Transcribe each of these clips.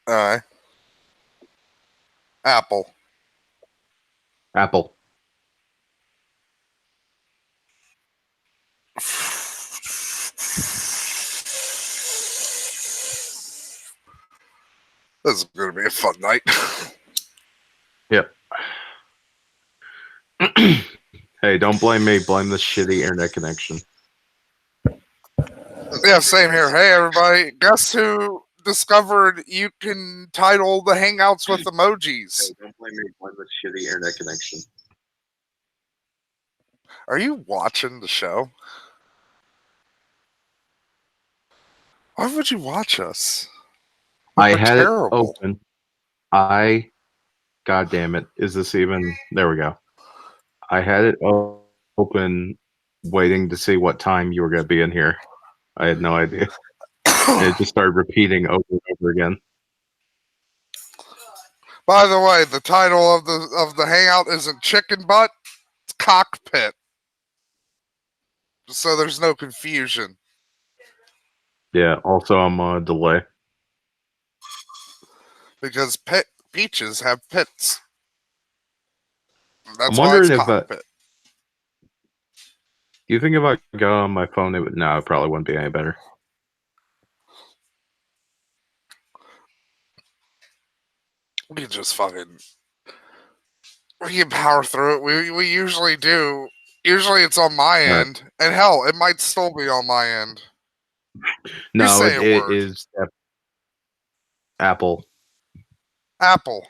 Uh, Apple. Apple. This is going to be a fun night. Yep. Hey, don't blame me. Blame the shitty internet connection. Yeah, same here. Hey, everybody. Guess who discovered you can title the Hangouts with emojis? Hey, don't blame me. Blame the shitty internet connection. Are you watching the show? Why would you watch us? I We're had it terrible. open. God damn it. Is this even? There we go. I had it open, waiting to see what time you were going to be in here. I had no idea. It just started repeating over and over again. By the way, the title of the Hangout isn't Chicken Butt, it's Cockpit. So there's no confusion. Yeah, also I'm on a delay. Because peaches have pits. That's I'm why it's wondering if Cockpit. do you think if I go on my phone, it would? No, it probably wouldn't be any better. We can just fucking. We can power through it. We usually do. Usually it's on my All right. end. And hell, it might still be on my end. You No, say it, a it word. is Apple. Apple.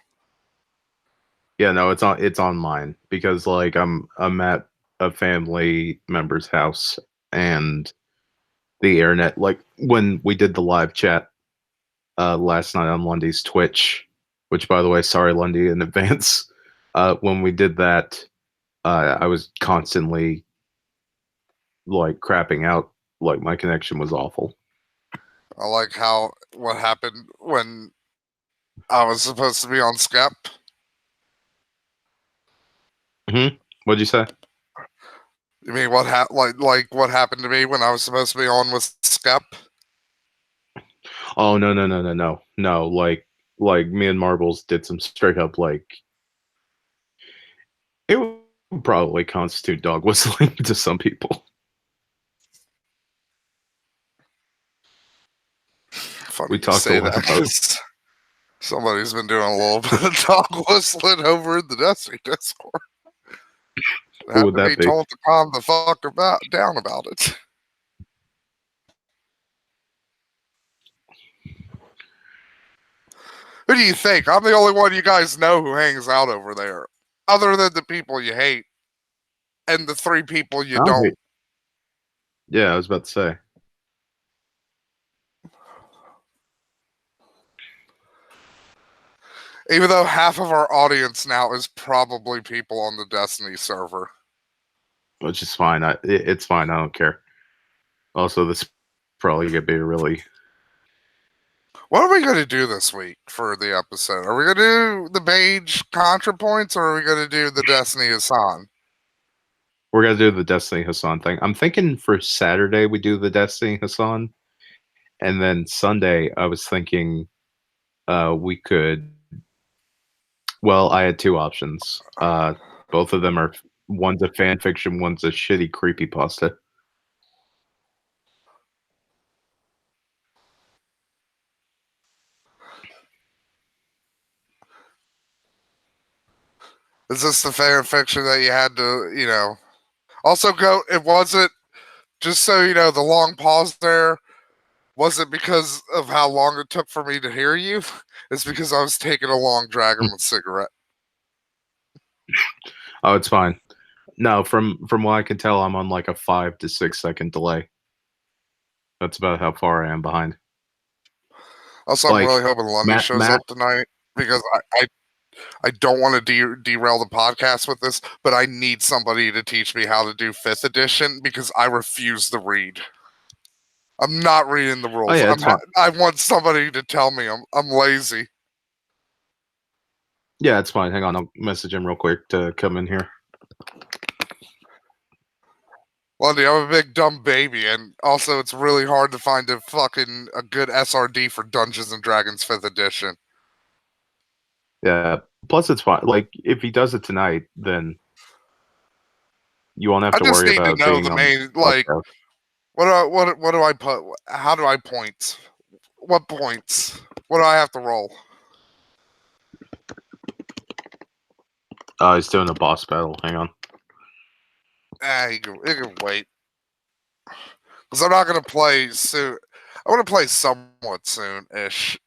Yeah, no, it's on mine because like I'm at a family member's house and the internet, like when we did the live chat last night on Lundy's Twitch, which by the way, sorry Lundy in advance. When we did that, I was constantly like crapping out, like my connection was awful. I like how what happened when I was supposed to be on Skep. What'd you say? You mean like what happened to me when I was supposed to be on with Skep? Oh no. Like me and Marbles did some straight up like it would probably constitute dog whistling to some people. Funny We you talked a say lot that about because somebody's been doing a little bit of dog whistling over in the Destiny Discord. I who have would to be that be? told to calm the fuck down about it. Who do you think? I'm the only one you guys know who hangs out over there, other than the people you hate and the 3 people you I don't don't. hate. Yeah, I was about to say. Even though half of our audience now is probably people on the Destiny server. Which is fine. It's fine. I don't care. Also, this probably gonna be a really. What are we going to do this week for the episode? Are we going to do the Mage ContraPoints or are we going to do the Destiny Hassan? We're gonna do the Destiny Hassan thing. I'm thinking for Saturday we do the Destiny Hassan, and then Sunday I was thinking we could. Well, I had two options. Both of them are one's a fan fiction, one's a shitty creepy pasta. Is this the fan fiction that you had to, Also, it wasn't, just so you know, the long pause there wasn't because of how long it took for me to hear you. It's because I was taking a long Dragonman cigarette. Oh, it's fine. No, from what I can tell, I'm on like a 5 to 6 second delay. That's about how far I am behind. Also, I'm really Like hoping Lundy shows Matt. up tonight because I don't want to derail the podcast with this, but I need somebody to teach me how to do 5th edition because I refuse to read. I'm not reading the Oh rules. yeah, it's fine. I want somebody to tell me. I'm lazy. Yeah, it's fine. Hang on, I'll message him real quick to come in here. Lundy, I'm a big dumb baby, and also it's really hard to find a good SRD for Dungeons and Dragons 5th edition. Yeah. Plus, it's fine. Like, if he does it tonight, then you won't have I to just worry need to about know being the on the main, like, podcast. what do I put? How do I point? What points? What do I have to roll? He's doing a boss battle. Hang on. You can wait. Because I'm not going to play soon. I want to play somewhat soon-ish.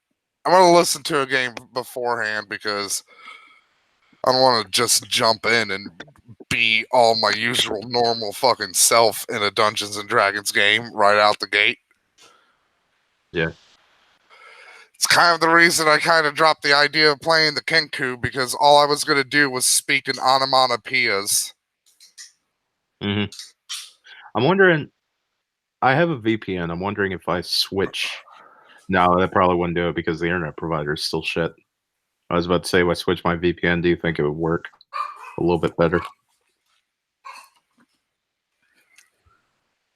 I'm going to listen to a game beforehand because I don't want to just jump in and be all my usual normal fucking self in a Dungeons and Dragons game right out the gate. Yeah. It's kind of the reason I kind of dropped the idea of playing the Kenku because all I was going to do was speak in onomatopoeias. Hmm. I'm wondering. I have a VPN. I'm wondering if I switch. No, that probably wouldn't do it because the internet provider is still shit. I was about to say, if I switch my VPN, do you think it would work a little bit better?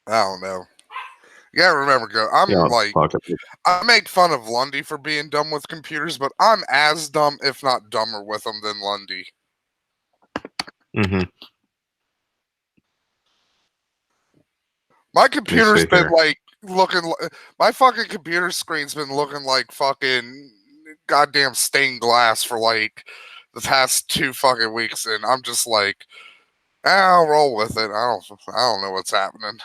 I don't know. You gotta remember, Yeah, fuck it. I make fun of Lundy for being dumb with computers, but I'm as dumb, if not dumber, with them than Lundy. Mm-hmm. My computer's see been here. like my fucking computer screen's been looking like fucking goddamn stained glass for like the past 2 fucking weeks, and I'm just like, I'll roll with it. I don't know what's happening.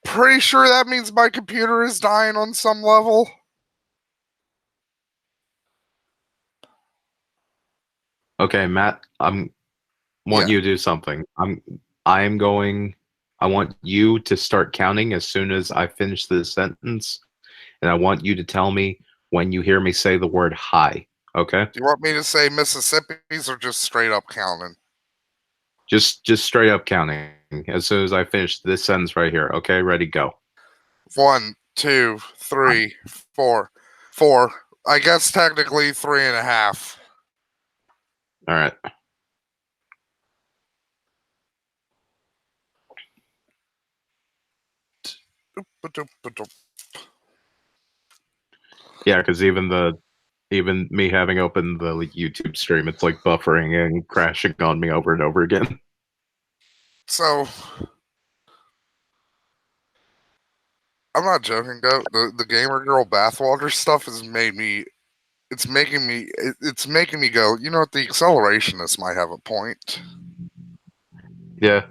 Pretty sure that means my computer is dying on some level. Okay, Matt, want Yeah. you to do something. I want you to start counting as soon as I finish the sentence, and I want you to tell me when you hear me say the word hi. Okay? Do you want me to say Mississippi's or just straight up counting? Just straight up counting as soon as I finish this sentence right here. Okay, ready, go. 1, 2, 3, 4. 4. I guess technically 3.5. All right. Yeah, because even me having opened the YouTube stream, it's like buffering and crashing on me over and over again. So I'm not joking, though. The gamer girl bathwater stuff has made me. It's making me go. You know what? The accelerationist might have a point. Yeah.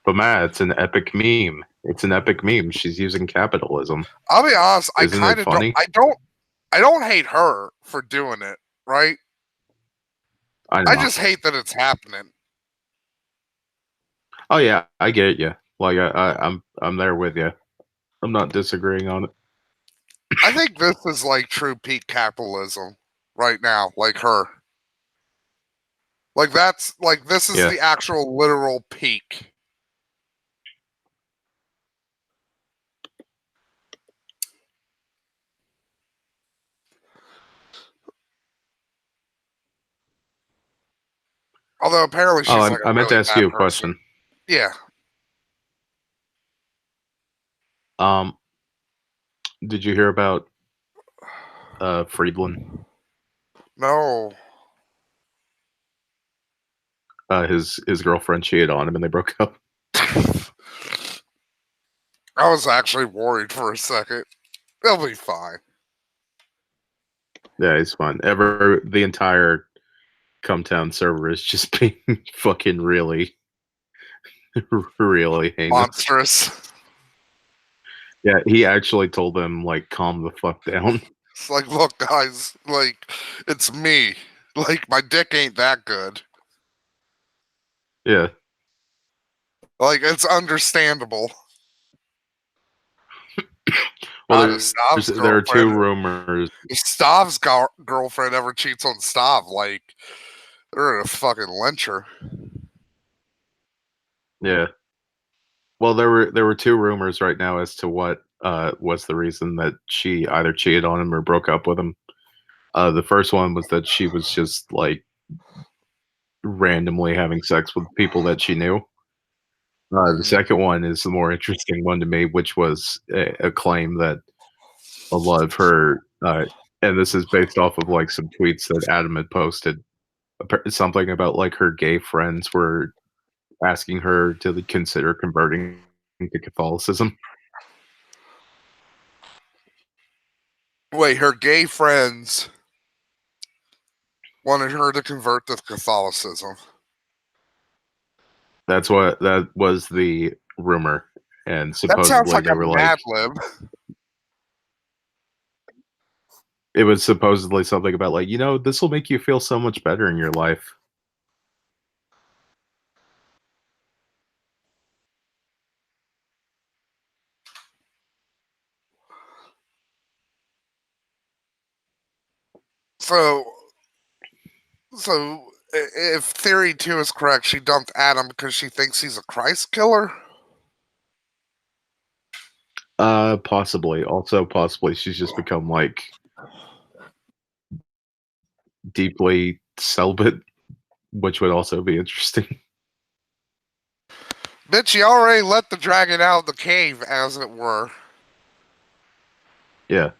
But Matt, it's an epic meme. It's an epic meme. She's using capitalism. I'll be honest. Isn't it funny? I don't hate her for doing it. Right. I I know. just hate that it's happening. Oh yeah, I get you. Like I'm there with you. I'm not disagreeing on it. I think this is like true peak capitalism right now. Like her. Like that's like this is Yeah. the actual literal peak. Although apparently she's like a I meant to really ask bad you a person. question. Yeah. Did you hear about Friedland? No. His girlfriend cheated on him and they broke up. I was actually worried for a second. They'll be fine. Yeah, he's fine. The entire Cumtown server is just being fucking really really heinous. Monstrous. Yeah, he actually told them like calm the fuck down. It's like, look, guys, like, it's me. Like, my dick ain't that good. Yeah. Like, it's understandable. Well, there are two girlfriend. rumors. If Stav's girlfriend ever cheats on Stav, like, they're gonna fucking lynch her. Yeah. Well, there were two rumors right now as to what was the reason that she either cheated on him or broke up with him. The first one was that she was just like randomly having sex with people that she knew. The second one is the more interesting one to me, which was a claim that a lot of her And this is based off of like some tweets that Adam had posted. Something about like her gay friends were asking her to consider converting to Catholicism. Wait, her gay friends wanted her to convert to Catholicism. That was the rumor, and That sounds supposedly like they a were Mad like, Lib. it was supposedly something about like, this will make you feel so much better in your life. So if theory 2 is correct, she dumped Adam because she thinks he's a Christ killer? Possibly. Also, possibly she's just become like deeply celibate, which would also be interesting. Bitch, you already let the dragon out of the cave, as it were. Yeah.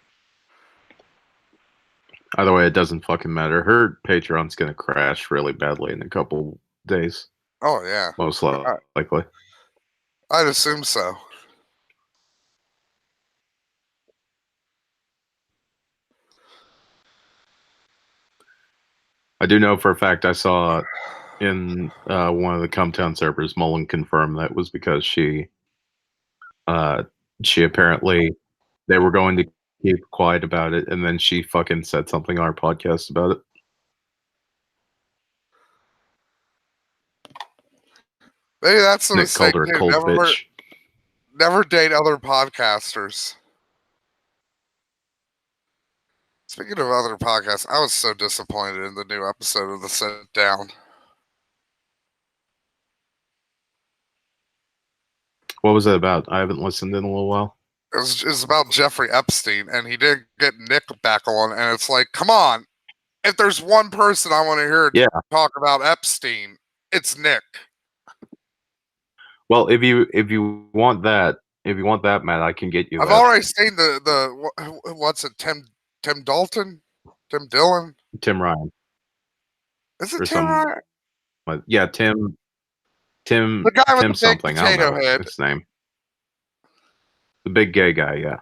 Either way, it doesn't fucking matter. Her Patreon's gonna crash really badly in a couple days. Oh, yeah. Most likely. I'd assume so. I do know for a fact I saw in one of the Cumtown servers, Mullen confirmed that was because she apparently, they were going to keep quiet about it, and then she fucking said something on our podcast about it. Maybe that's the Nick called mistake, her a too. cold bitch. Never date other podcasters. Speaking of other podcasts, I was so disappointed in the new episode of The Sit Down. What was it about? I haven't listened in a little while. It was about Jeffrey Epstein, and he didn't get Nick back on, and it's like, come on. If there's one person I want to hear talk about Epstein, it's Nick. Well, if you want that, Matt, I can get you. I've already seen the what's it, Tim Dalton, Tim Dillon, Tim Ryan. Is it Tim Ryan? Yeah, Tim. The guy with Tim the something. big I don't know potato head. his name. The big gay guy. Yeah.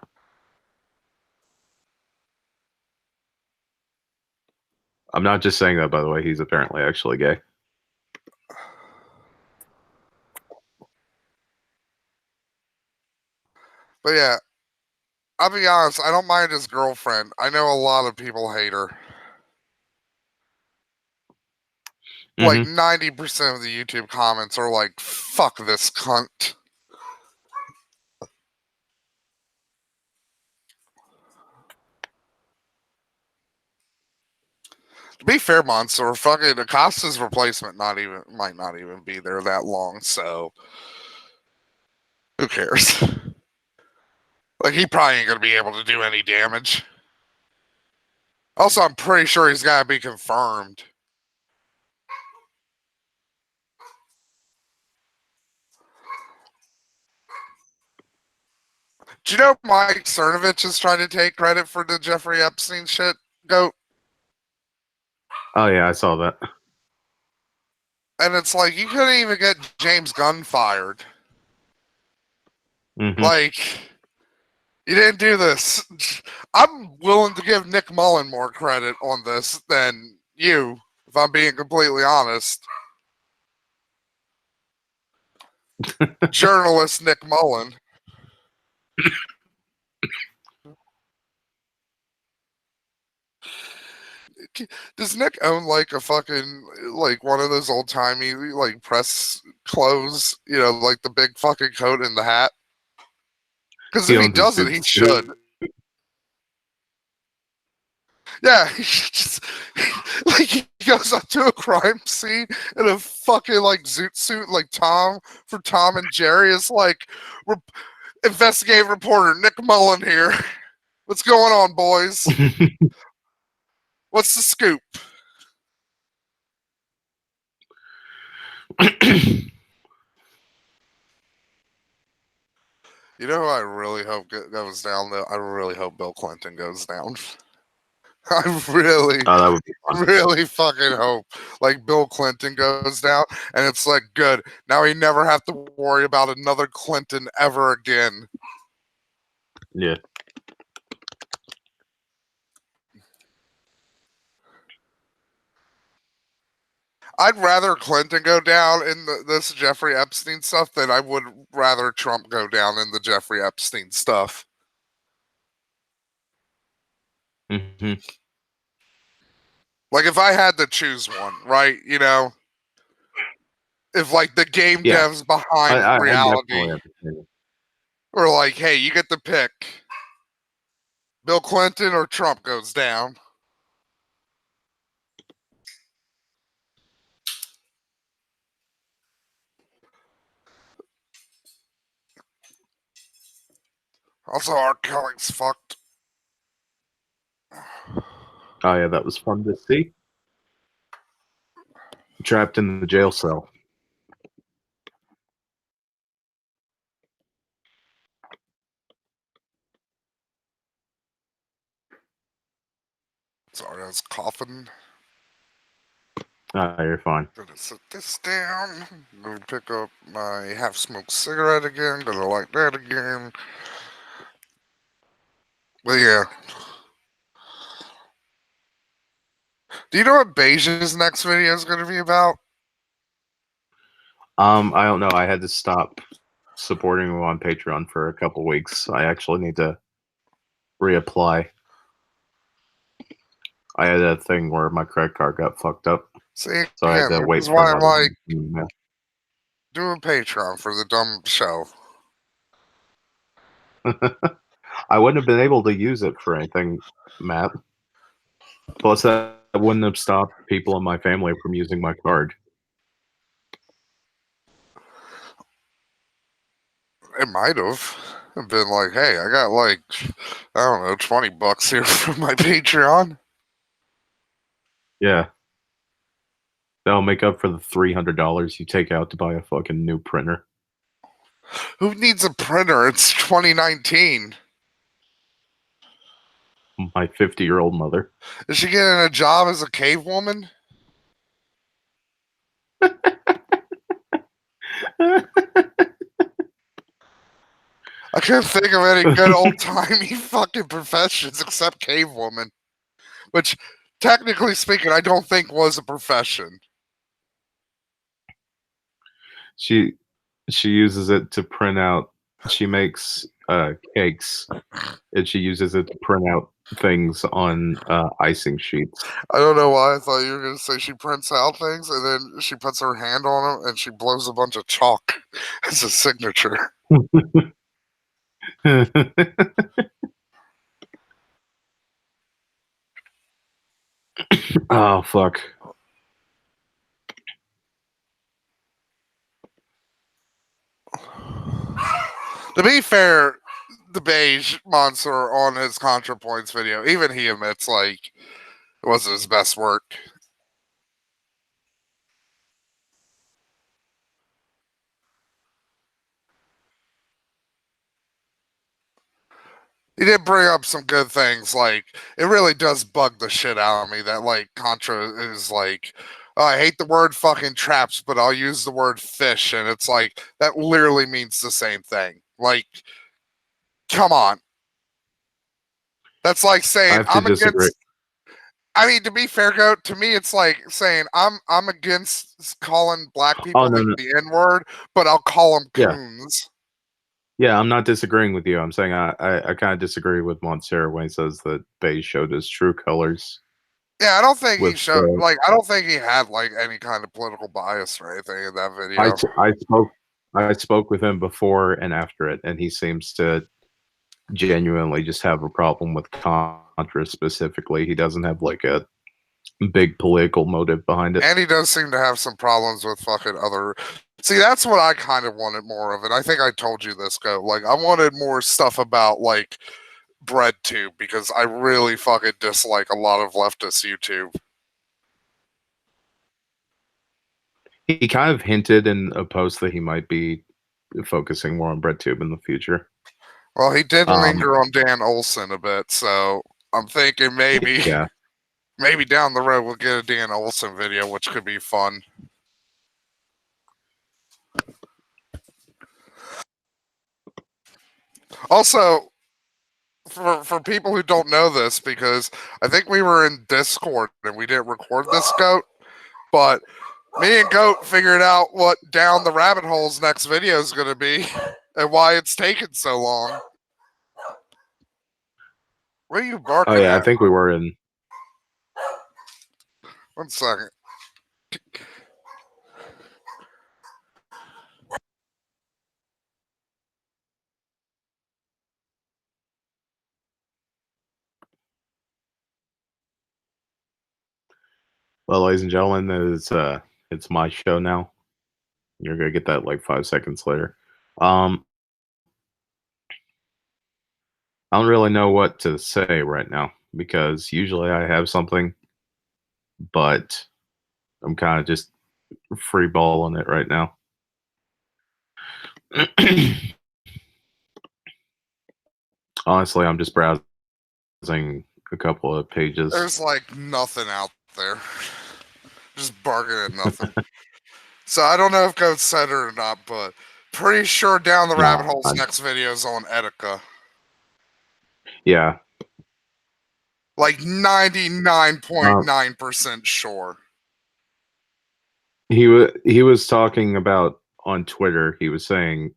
I'm not just saying that, by the way. He's apparently actually gay. But yeah, I'll be honest, I don't mind his girlfriend. I know a lot of people hate her. Like 90% of the YouTube comments are like, fuck this cunt. To be fair, Monster, fucking Acosta's replacement might not even be there that long, so who cares? Like, he probably ain't gonna be able to do any damage. Also, I'm pretty sure he's gotta be confirmed. Do you know Mike Cernovich is trying to take credit for the Jeffrey Epstein shit, Goat? Oh yeah, I saw that. And it's like, you couldn't even get James Gunn fired. Like, you didn't do this. I'm willing to give Nick Mullen more credit on this than you, if I'm being completely honest. Journalist Nick Mullen. Does Nick own like a fucking, like one of those old timey like press clothes, like the big fucking coat and the hat? Because if he doesn't, he should. Yeah, he just like he goes up to a crime scene in a fucking like zoot suit, like Tom from Tom and Jerry. Is like, investigative reporter Nick Mullen here. What's going on, boys? What's the scoop? You know who I really hope goes down, though? I really hope Bill Clinton goes down. I really, Oh, that would be fun. really fucking hope like Bill Clinton goes down and it's like good. Now we never have to worry about another Clinton ever again. Yeah. I'd rather Clinton go down in this Jeffrey Epstein stuff than I would rather Trump go down in the Jeffrey Epstein stuff. Hmm. Like if I had to choose one, right? You know, if like the game Yeah. devs behind I reality definitely understand. were like, hey, you get to pick Bill Clinton or Trump goes down. Also, R. Kelly's fucked. Oh yeah, that was fun to see. Trapped in the jail cell. Sorry, I was coughing. Ah, you're fine. Gonna sit this down. Gonna pick up my half-smoked cigarette again. Gonna light that again. But yeah. Do you know what Beige's next video is gonna be about? I don't know. I had to stop supporting him on Patreon for a couple weeks. I actually need to reapply. I had a thing where my credit card got fucked up, See, so I had again, to wait this is for why I'm another like one. doing Patreon for the dumb show. I wouldn't have been able to use it for anything, Matt. Plus, that wouldn't have stopped people in my family from using my card. It might have been like, hey, I got like, I don't know, $20 here from my Patreon. Yeah. That'll make up for the $300 you take out to buy a fucking new printer. Who needs a printer? It's 2019. My 50-year-old mother. Is she getting a job as a cave woman? I can't think of any good old timey fucking professions except cave woman, which, technically speaking, I don't think was a profession. She uses it to print out. She makes cakes, and she uses it to print out things on icing sheets. I don't know why I thought you were going to say she prints out things and then she puts her hand on them and she blows a bunch of chalk as a signature. Oh fuck. To be fair, the beige monster on his ContraPoints video, even he admits like it wasn't his best work. He did bring up some good things. Like it really does bug the shit out of me that like Contra is like, oh, I hate the word fucking traps, but I'll use the word fish, and it's like that literally means the same thing. Like, come on. That's like I saying have to I'm disagree. against. I mean, to be fair, Goat, to me, it's like saying I'm against calling black people no, no. the N word, but I'll call them Yeah. coons. Yeah, I'm not disagreeing with you. I'm saying I kind of disagree with Monsieur when he says that Beige showed his true colors. Yeah, I don't think he With, showed like I don't think he had like any kind of political bias or anything in that video. I spoke with him before and after it, and he seems to genuinely just have a problem with Contra specifically. He doesn't have like a big political motive behind it. And he does seem to have some problems with fucking other. See, that's what I kind of wanted more of it. I think I told you this, Go. Like, I wanted more stuff about like BreadTube because I really fucking dislike a lot of leftist YouTube. He kind of hinted in a post that he might be focusing more on BreadTube in the future. Well, he did linger on Dan Olson a bit, so I'm thinking maybe Yeah. maybe down the road we'll get a Dan Olson video, which could be fun. Also, for people who don't know this, because I think we were in Discord and we didn't record this, Goat, but me and Goat figured out what Down the Rabbit Hole's next video is going to be and why it's taken so long. What are you barking Oh yeah, at? I think we were in. 1 second. Well, ladies and gentlemen, it's my show now. You're gonna get that like 5 seconds later. I don't really know what to say right now because usually I have something, but I'm kind of just free balling it right now. Honestly, I'm just browsing a couple of pages. There's like nothing out there. Just barking at nothing. So I don't know if Goat said it or not, but pretty sure Down the Rabbit Hole's next video is on Etika. Yeah. Like 99.9% sure. He was talking about on Twitter. He was saying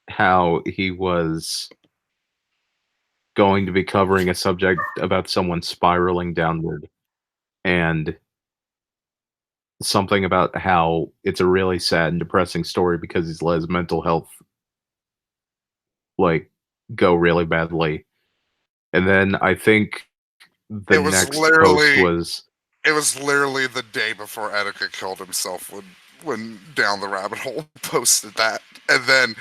how he was going to be covering a subject about someone spiraling downward, and something about how it's a really sad and depressing story because he's let his mental health like go really badly. And then I think the next post was it was literally the day before Etika killed himself when Down the Rabbit Hole posted that. And then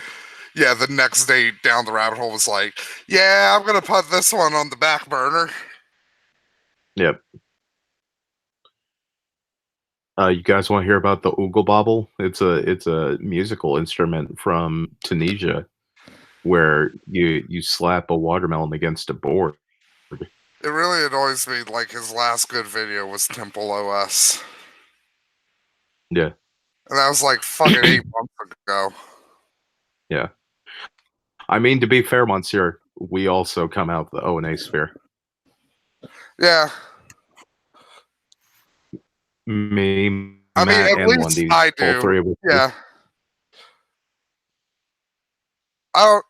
yeah, the next day Down the Rabbit Hole was like, yeah, I'm gonna put this one on the back burner. Yep. You guys want to hear about the Oogle Bobble? It's a musical instrument from Tunisia where you slap a watermelon against a board. It really annoys me. Like his last good video was Temple OS. Yeah. And that was like fucking 8 months ago. Yeah. I mean, to be fair, Monsieur, we also come out of the O&A sphere. Yeah. Me, I mean, Matt, at and least Lundy, I all do. three of us. Yeah. I don't.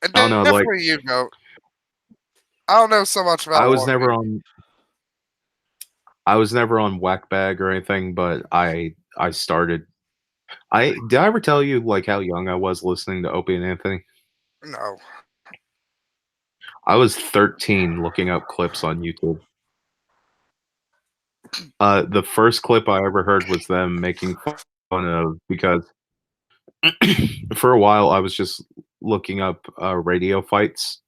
And I don't know, definitely like, you know. I don't know so much about. I was never on Whackbag or anything, but I started. Did I ever tell you like how young I was listening to Opie and Anthony? No. I was 13 looking up clips on YouTube. The first clip I ever heard was them making fun of, because for a while I was just looking up radio fights,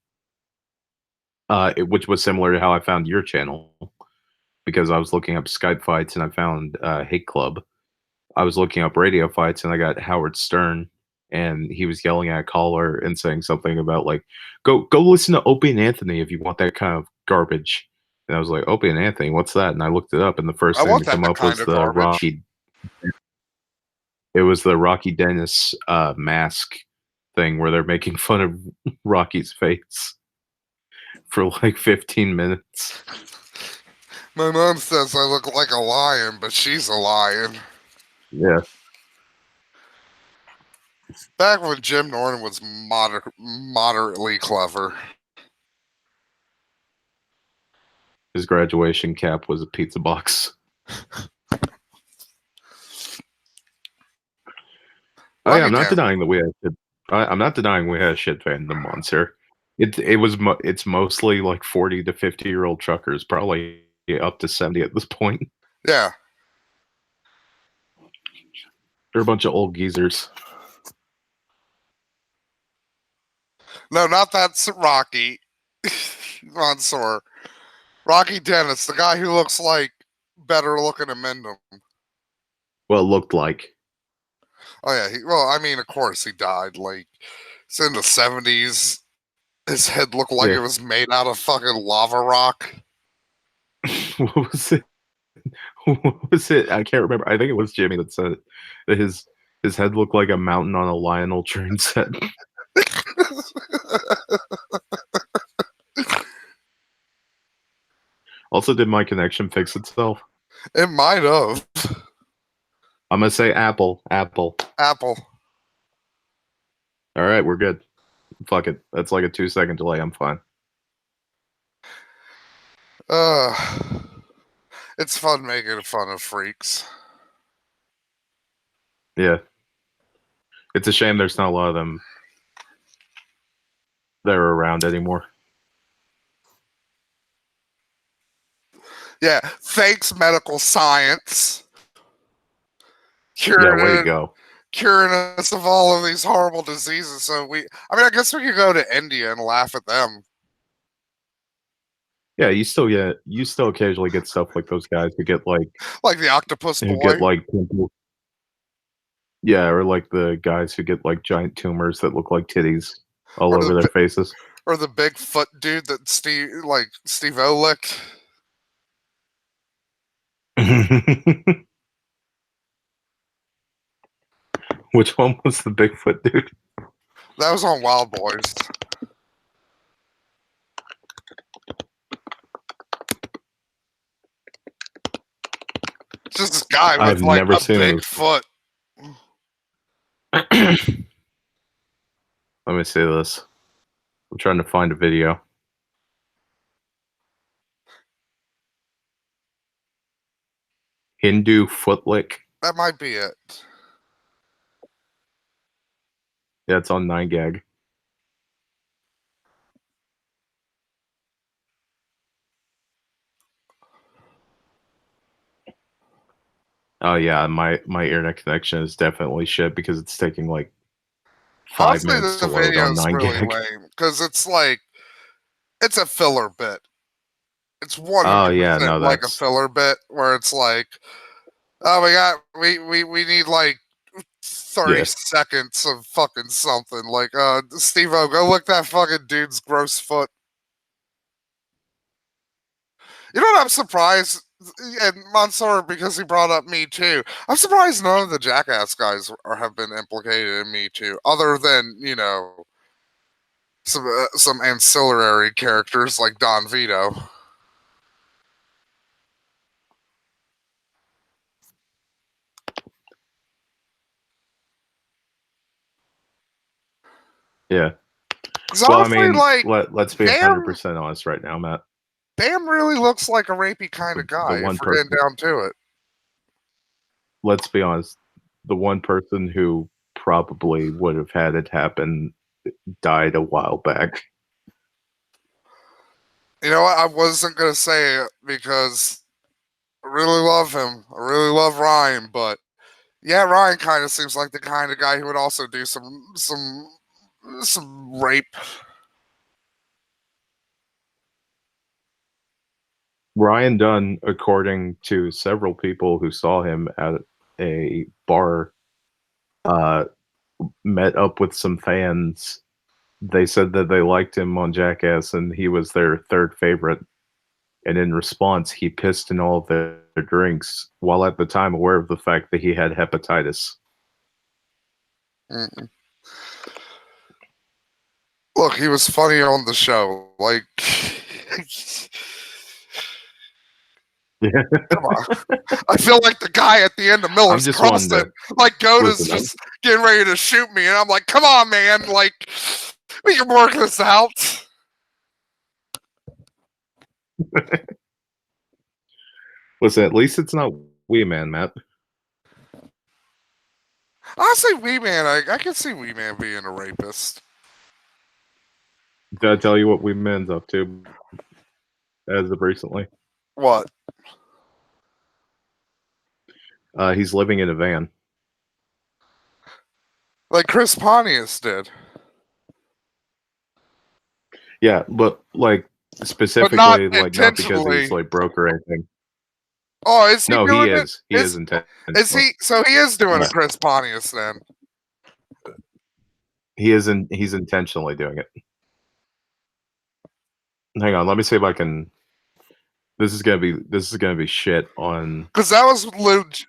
which was similar to how I found your channel, because I was looking up Skype fights and I found Hate Club. I was looking up radio fights and I got Howard Stern, and he was yelling at a caller and saying something about like, go listen to Opie and Anthony if you want that kind of garbage. And I was like, Opie and Anthony, what's that? And I looked it up, and the first I thing want to come that up kind was of the garbage. Rocky. It was the Rocky Dennis mask thing where they're making fun of Rocky's face for like 15 minutes. My mom says I look like a lion, but she's a lion. Yeah. Back when Jim Norton was moderately clever. His graduation cap was a pizza box. Oh yeah, I'm not denying that we had. I'm not denying we had a shit fandom monster. It's mostly like 40 to 50-year-old truckers, probably up to 70 at this point. Yeah. They're a bunch of old geezers. No, not that's Rocky. Mansoor. Rocky Dennis, the guy who looks like better looking than Mendham. Well, it looked like. Oh yeah, well, I mean, of course he died. Like, it's in the 70s. His head looked like Yeah. it was made out of fucking lava rock. What was it? What was it? I can't remember. I think it was Jimmy that said that his head looked like a mountain on a Lionel train set. Also, did my connection fix itself? It might have. I'm gonna say Apple. Apple. Apple. All right, we're good. Fuck it. That's like a 2-second delay. I'm fine. It's fun making fun of freaks. Yeah. It's a shame there's not a lot of them that are around anymore. Yeah, thanks medical science. Yeah, way to go. Curing us of all of these horrible diseases. So I guess we could go to India and laugh at them. Yeah, you still occasionally get stuff like those guys who get like the octopus who boy. get like pimples. Yeah, or like the guys who get like giant tumors that look like titties all over their faces. Or the Bigfoot dude that Steve O licked. Which one was the Bigfoot dude? That was on Wild Boys. It's just this guy with I've like never a seen big it. foot. Let me see this. I'm trying to find a video. Hindu footlick. That might be it. Yeah, it's on 9gag. Oh yeah, my internet connection is definitely shit because it's taking like 5 minutes to load on 9gag. Really lame because it's a filler bit. It's 100% like a filler bit where it's like, oh, we need like 30 seconds of fucking something. Like, Steve-O, go look that fucking dude's gross foot. You know what I'm surprised? And Mansoor, because he brought up Me Too, I'm surprised none of the Jackass guys have been implicated in Me Too, other than, some ancillary characters like Don Vito. Yeah. Well, honestly, I mean, let's be 100% honest right now, Matt. Bam really looks like a rapey kind of guy if we're getting down to it. Let's be honest. The one person who probably would have had it happen died a while back. You know what? I wasn't going to say it because I really love him. I really love Ryan, but yeah, Ryan kind of seems like the kind of guy who would also do some rape. Ryan Dunn, according to several people who saw him at a bar, met up with some fans. They said that they liked him on Jackass and he was their third favorite. And in response, he pissed in all of their drinks while at the time aware of the fact that he had hepatitis. Mm-mm. Look, he was funny on the show. Like, yeah. Come on. I feel like the guy at the end of Miller's Crossing. Like, Goda's just getting ready to shoot me, and I'm like, come on, man. Like, we can work this out. Listen, at least it's not Wee Man, Matt. Honestly, Wee Man, I can see Wee Man being a rapist. Did I tell you what Wee Man's up to as of recently? What? He's living in a van. Like Chris Pontius did. Yeah, but like specifically, like not because he's like broke or anything. Oh, is he? No, doing he is. He is intentional. Is he? So he is doing a Chris Pontius then. He isn't. He's intentionally doing it. Hang on, let me see if I can. This is gonna be shit on Because that was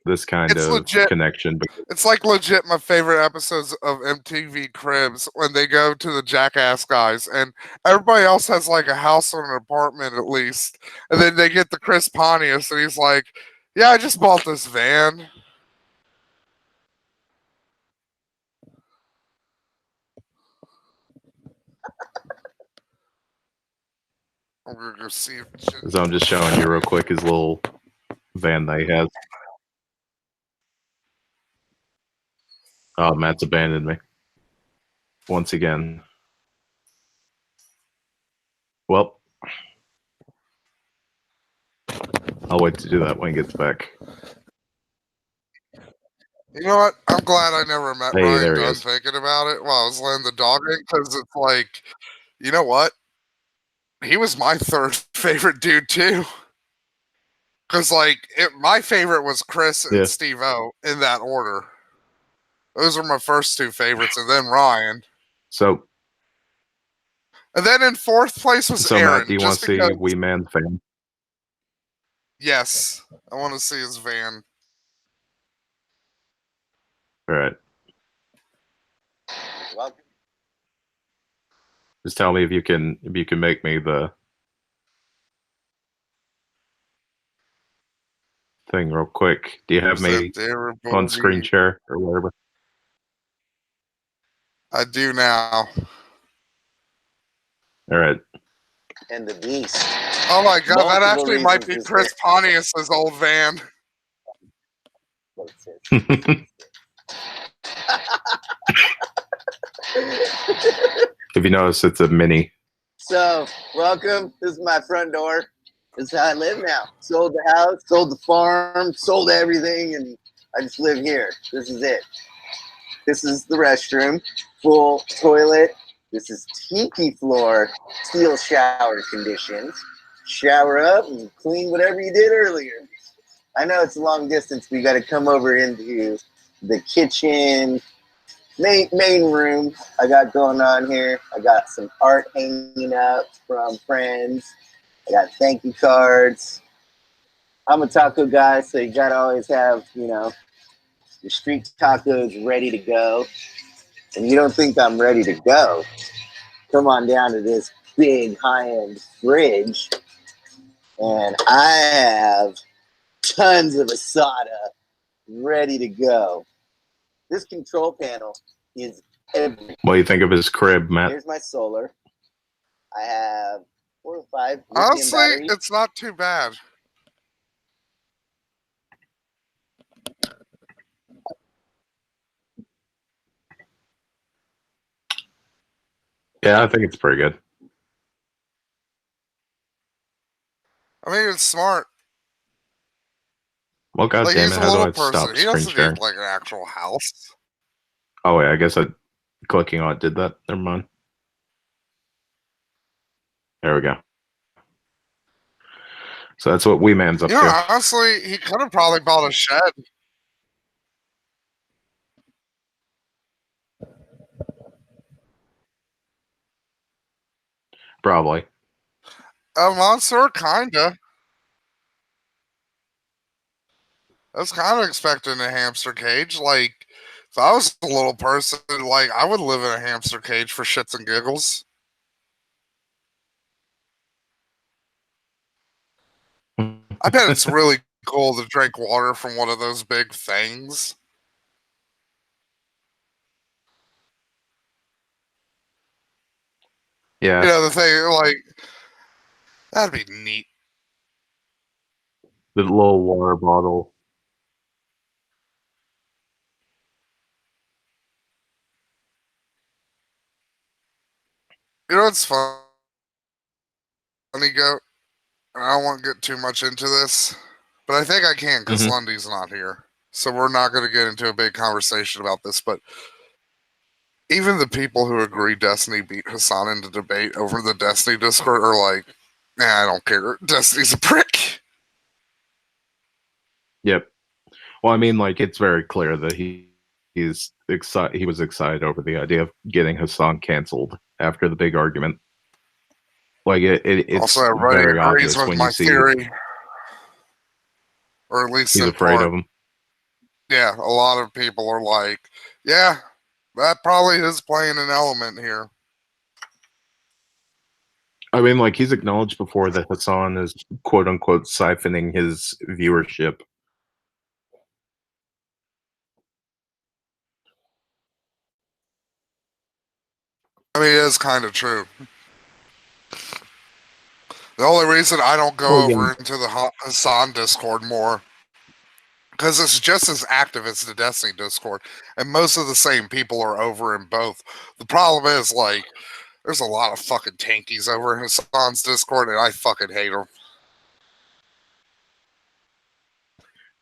this kind it's of legit. connection. But It's like legit my favorite episodes of MTV Cribs when they go to the Jackass guys and everybody else has like a house or an apartment at least. And then they get the Chris Pontius and he's like, yeah, I just bought this van. I'm gonna go see if so I'm just showing you real quick his little van that he has. Oh, Matt's abandoned me once again. Well, I'll wait to do that when he gets back. You know what? I'm glad I never met Hey, Ryan there he Dunn is. thinking about it while I was laying the dog in because it's like, you know what? He was my third favorite dude too. Because like my favorite was Chris and Yeah. Steve O in that order. Those are my first two favorites, and then Ryan. So, And then in fourth place was Aaron. Matt, do you want to see Wee Man fan? Yes, I want to see his van. All right. Just tell me if you can make me the thing real quick. Do you have me on screen share or whatever? I do now. All right. And the Beast. Oh my god, that actually might be Chris Pontius's old van. If you notice, it's a mini. So, welcome. This is my front door. This is how I live now. Sold the house, sold the farm, sold everything, and I just live here. This is it. This is the restroom. Full toilet. This is tiki floor, steel shower conditions. Shower up and clean whatever you did earlier. I know it's a long distance, but you got to come over into the kitchen, main room I got going on here. I got some art hanging up from friends. I got thank you cards. I'm a taco guy, so you got to always have, you know, your street tacos ready to go. And you don't think I'm ready to go, come on down to this big high-end fridge, and I have tons of asada ready to go. This control panel is everything. What do you think of his crib, Matt? Here's my solar. I have 4 or 5 Honestly, batteries. it's not too bad. Yeah, I think it's pretty good. I mean, it's smart. Well, God Like, damn he's it, a how do little I person. stop He screen doesn't sharing? need like an actual house. Oh, wait, I guess clicking on it did that. Never mind. There we go. So that's what Wee Man's up You know, to. honestly, he could have probably bought a shed. Probably. A monster, kinda. I was kind of expecting a hamster cage. Like, if I was a little person, like, I would live in a hamster cage for shits and giggles. I bet it's really cool to drink water from one of those big things. Yeah. You know, the thing, like, that'd be neat. The little water bottle. You know what's funny, Goat? I don't want to get too much into this, but I think I can because Lundy's not here. So we're not going to get into a big conversation about this, but even the people who agree Destiny beat Hassan into debate over the Destiny Discord are like, nah, I don't care. Destiny's a prick. Yep. Well, I mean, like, it's very clear that he was excited over the idea of getting Hassan canceled after the big argument. Like it's Also, everybody very agrees obvious with when you my see theory, or at least he's in afraid part. of him. Yeah, a lot of people are like, yeah, that probably is playing an element here. I mean, like he's acknowledged before that Hassan is quote unquote siphoning his viewership. I mean, it is kind of true. The only reason I don't go Well, over again, into the Hassan Discord more, because it's just as active as the Destiny Discord, and most of the same people are over in both. The problem is, like, there's a lot of fucking tankies over in Hassan's Discord, and I fucking hate them.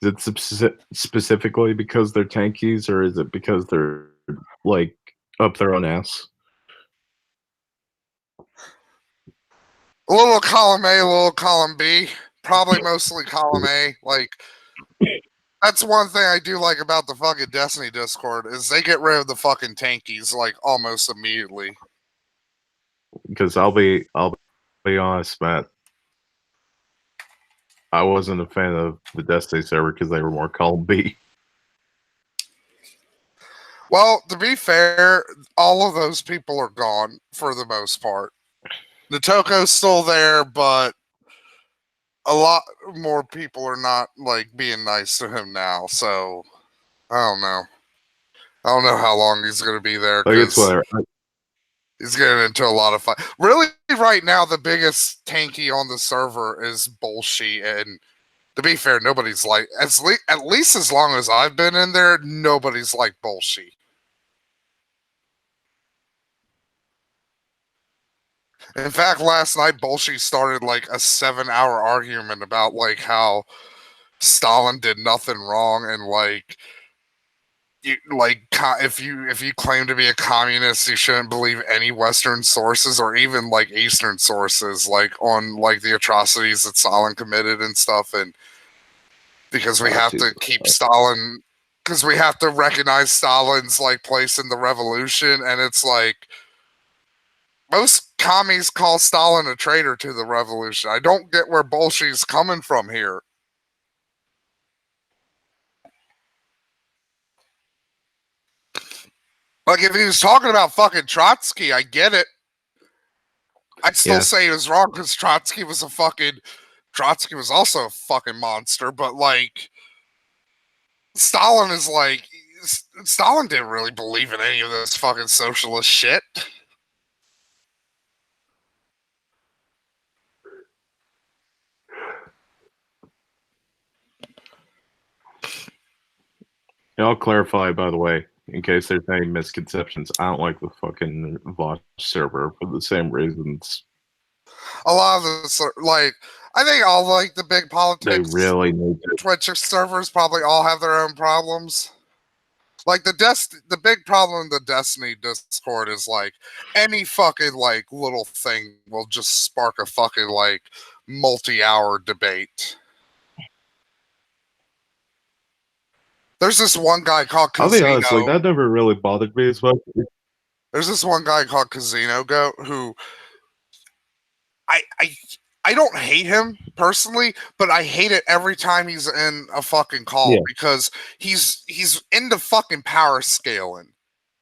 is it specifically because they're tankies, or is it because they're like up their own ass? A little column A, a little column B. Probably mostly column A. Like, that's one thing I do like about the fucking Destiny Discord is they get rid of the fucking tankies like almost immediately. Because I'll be honest, Matt. I wasn't a fan of the Destiny server because they were more column B. Well, to be fair, all of those people are gone for the most part. Natoko's still there, but a lot more people are not like being nice to him now. So I don't know. I don't know how long he's going to be there Like it's because whatever. he's getting into a lot of fight. Really, right now, the biggest tanky on the server is Bullshit. And to be fair, nobody's like, at least as long as I've been in there, nobody's like Bullshit. In fact, last night, Bullshit started like a 7-hour argument about like how Stalin did nothing wrong and like if you claim to be a communist, you shouldn't believe any Western sources or even like Eastern sources, like on like the atrocities that Stalin committed and stuff. And because we have to keep Stalin, because we have to recognize Stalin's like place in the revolution, and it's like most commies call Stalin a traitor to the revolution. I don't get where Bolshevik's coming from here. Like, if he was talking about fucking Trotsky, I get it. I'd still say he was wrong because Trotsky was also a fucking monster. But, like, Stalin is like, Stalin didn't really believe in any of this fucking socialist shit. And I'll clarify, by the way, in case there's any misconceptions. I don't like the fucking Vosh server for the same reasons. A lot of the, like, I think all, like, the big politics, they really need to. Twitch servers probably all have their own problems. Like, the big problem in the Destiny Discord is, like, any fucking, like, little thing will just spark a fucking, like, multi-hour debate. There's this one guy called Casino. I'll be honest, like, that never really bothered me as much. There's this one guy called Casino Goat who I don't hate him personally, but I hate it every time he's in a fucking call because he's into fucking power scaling.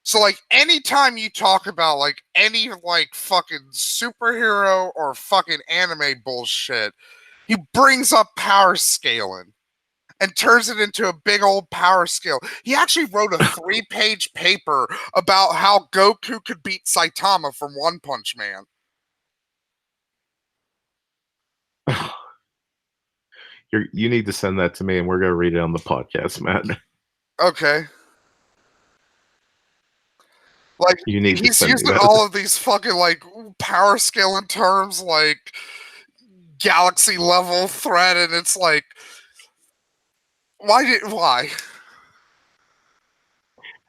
So, like, anytime you talk about, like, any, like, fucking superhero or fucking anime bullshit, he brings up power scaling and turns it into a big old power scale. He actually wrote a 3-page paper about how Goku could beat Saitama from One Punch Man. You need to send that to me, and we're gonna read it on the podcast, Matt. Okay. Like, he's using all of these fucking, like, power scaling terms, like galaxy level threat, and it's like, why?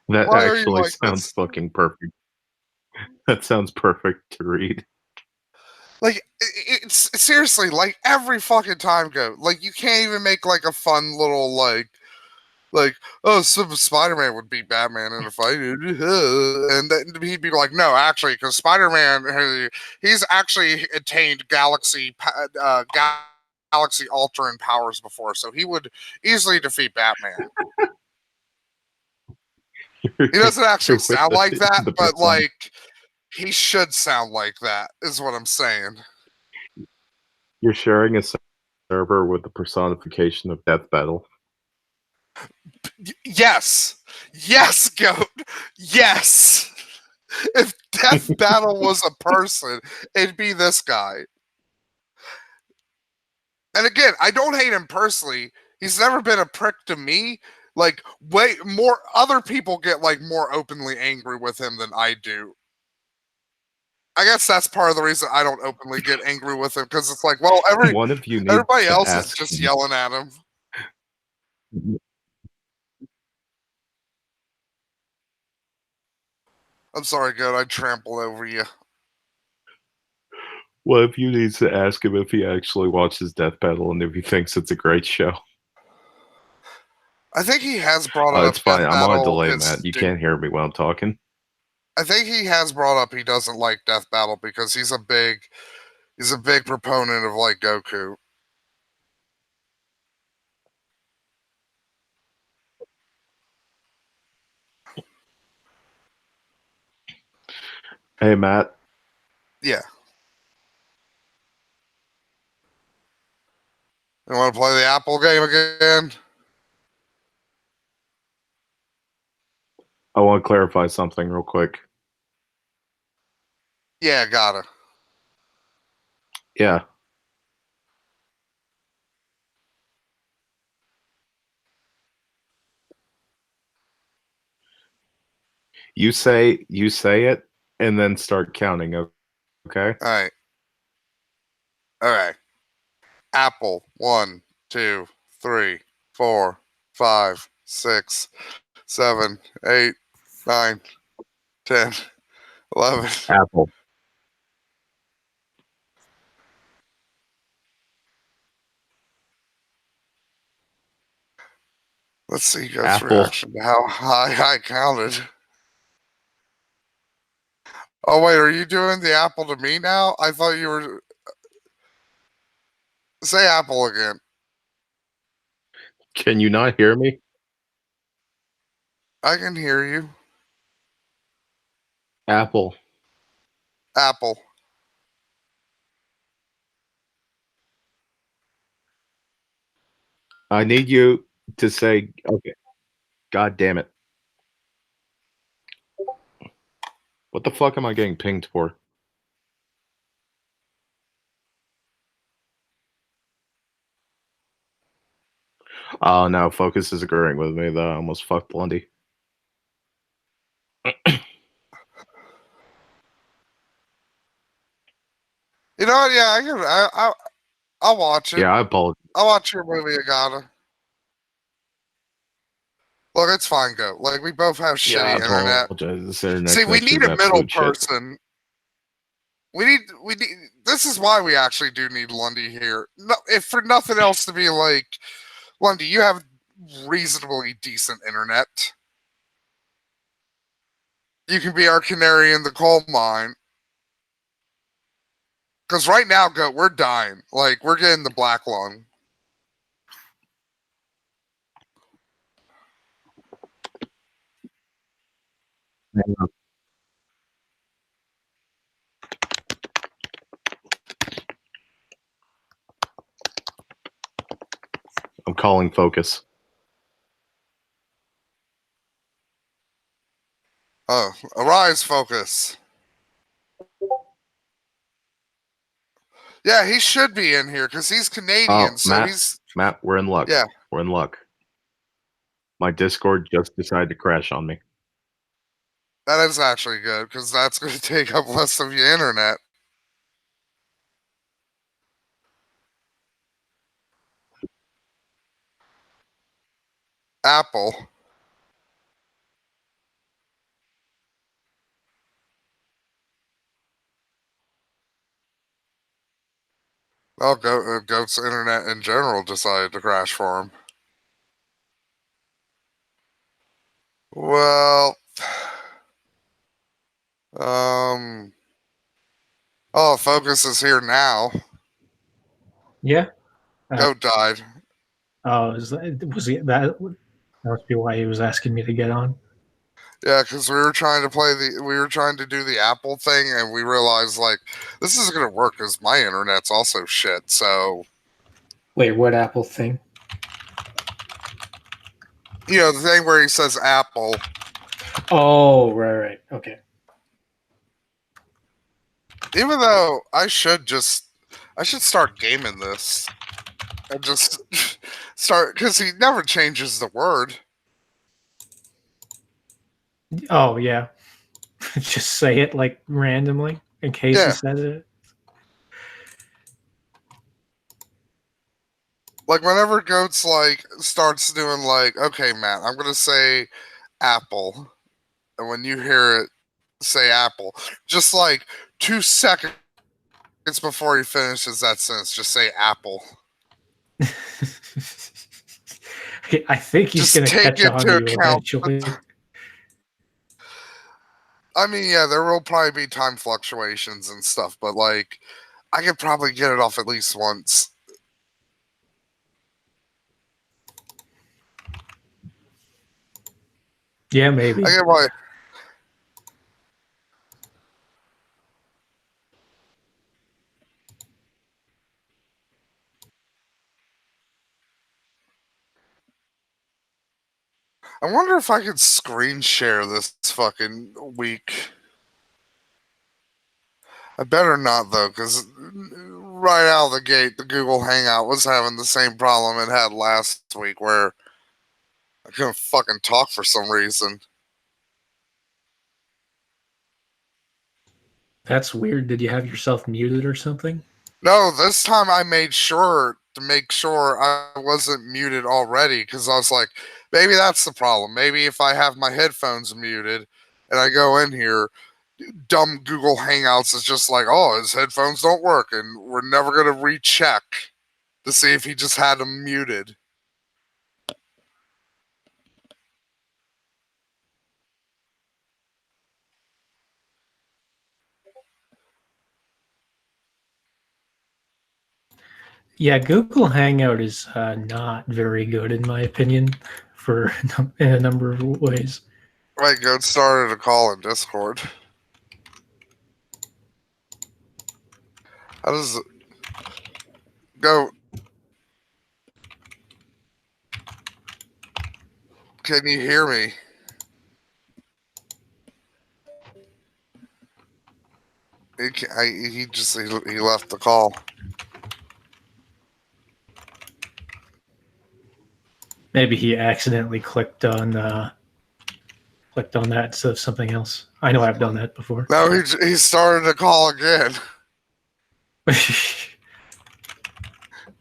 That why actually like sounds fucking perfect. That sounds perfect to read. Like, it's seriously, like, every fucking time go. Like, you can't even make, like, a fun little, like, like, oh, some Spider-Man would beat Batman in a fight, and then he'd be like, no, actually, because Spider-Man, he's actually attained galaxy altering powers before, so he would easily defeat Batman. He doesn't actually With sound like that, the but persona. like he should sound like that, is what I'm saying. You're sharing a server with the personification of Death Battle. Yes, yes, goat, yes. If Death Battle was a person, it'd be this guy. And again, I don't hate him personally. He's never been a prick to me. Like, way more other people get like more openly angry with him than I do. I guess that's part of the reason I don't openly get angry with him, because it's like, well, One of you needs everybody to else is ask just him. yelling at him. I'm sorry, goat. I trampled over you. One of you needs to ask him if he actually watches Death Battle and if he thinks it's a great show. I think he has brought up It's fine. Death I'm on a Battle. delay, Matt. You can't hear me while I'm talking. I think he has brought up he doesn't like Death Battle because he's a big proponent of like Goku. Hey, Matt. Yeah. You want to play the Apple game again? I want to clarify something real quick. Yeah, gotta. Yeah. You say it and then start counting, okay? All right. Apple 1, 2, 3, 4, 5, 6, 7, 8, 9, 10, 11. Apple. Let's see Goat's Apple. reaction to how high I counted. Oh wait, are you doing the Apple to me now? I thought you were. Say Apple again. Can you not hear me? I can hear you. Apple. Apple. I need you to say, okay. God damn it. What the fuck am I getting pinged for? Oh no, Focus is agreeing with me though. I almost fucked Lundy. You know what? Yeah, I'll watch it. Yeah, I apologize. I'll watch your movie, Agata. Look, it's fine, Go. Like, we both have Yeah, I shitty internet. apologize. This internet See, we need connection's a middle absolute shit. person. We need. This is why we actually do need Lundy here. No, if for nothing else, to be like, Lundy, you have reasonably decent internet. You can be our canary in the coal mine. Because right now, Go, we're dying. Like, we're getting the black lung. I'm calling Focus. Oh, arise, Focus. Yeah, he should be in here because he's Canadian. So Matt, he's. Matt, we're in luck. Yeah. We're in luck. My Discord just decided to crash on me. That is actually good because that's going to take up less of your internet. Apple. Well, Goat's internet in general decided to crash for him. Well, um, oh, Focus is here now. Yeah. Goat died. Oh, was he that? That must be why he was asking me to get on. Yeah, because we were trying to do the Apple thing, and we realized like this isn't gonna work because my internet's also shit. So Wait, what Apple thing? the thing where he says Apple. Oh, right. Okay. Even though I should start gaming this and just start because he never changes the word. Oh, yeah. Just say it like randomly in case Yeah. he says it. Like whenever Goats like starts doing like, okay, Matt, I'm gonna say Apple, and when you hear it say Apple, just like 2 seconds before he finishes that sentence, just say Apple. I think he's Just going to take catch on into to you account. eventually. I mean, yeah, there will probably be time fluctuations and stuff, but like, I could probably get it off at least once. Yeah, maybe. I get why. I wonder if I could screen share this fucking week. I better not though, because right out of the gate, the Google Hangout was having the same problem it had last week, where I couldn't fucking talk for some reason. That's weird. Did you have yourself muted or something? No, this time I made sure to make sure I wasn't muted already, because I was like, maybe that's the problem. Maybe if I have my headphones muted and I go in here, dumb Google Hangouts is just like, oh, his headphones don't work, and we're never going to recheck to see if he just had them muted. Yeah, Google Hangout is not very good in my opinion for in a number of ways. Right, go started a call in Discord. How does it go? Can you hear me? He left the call. Maybe he accidentally clicked on that instead of something else. I know I've done that before. No, he started a call again.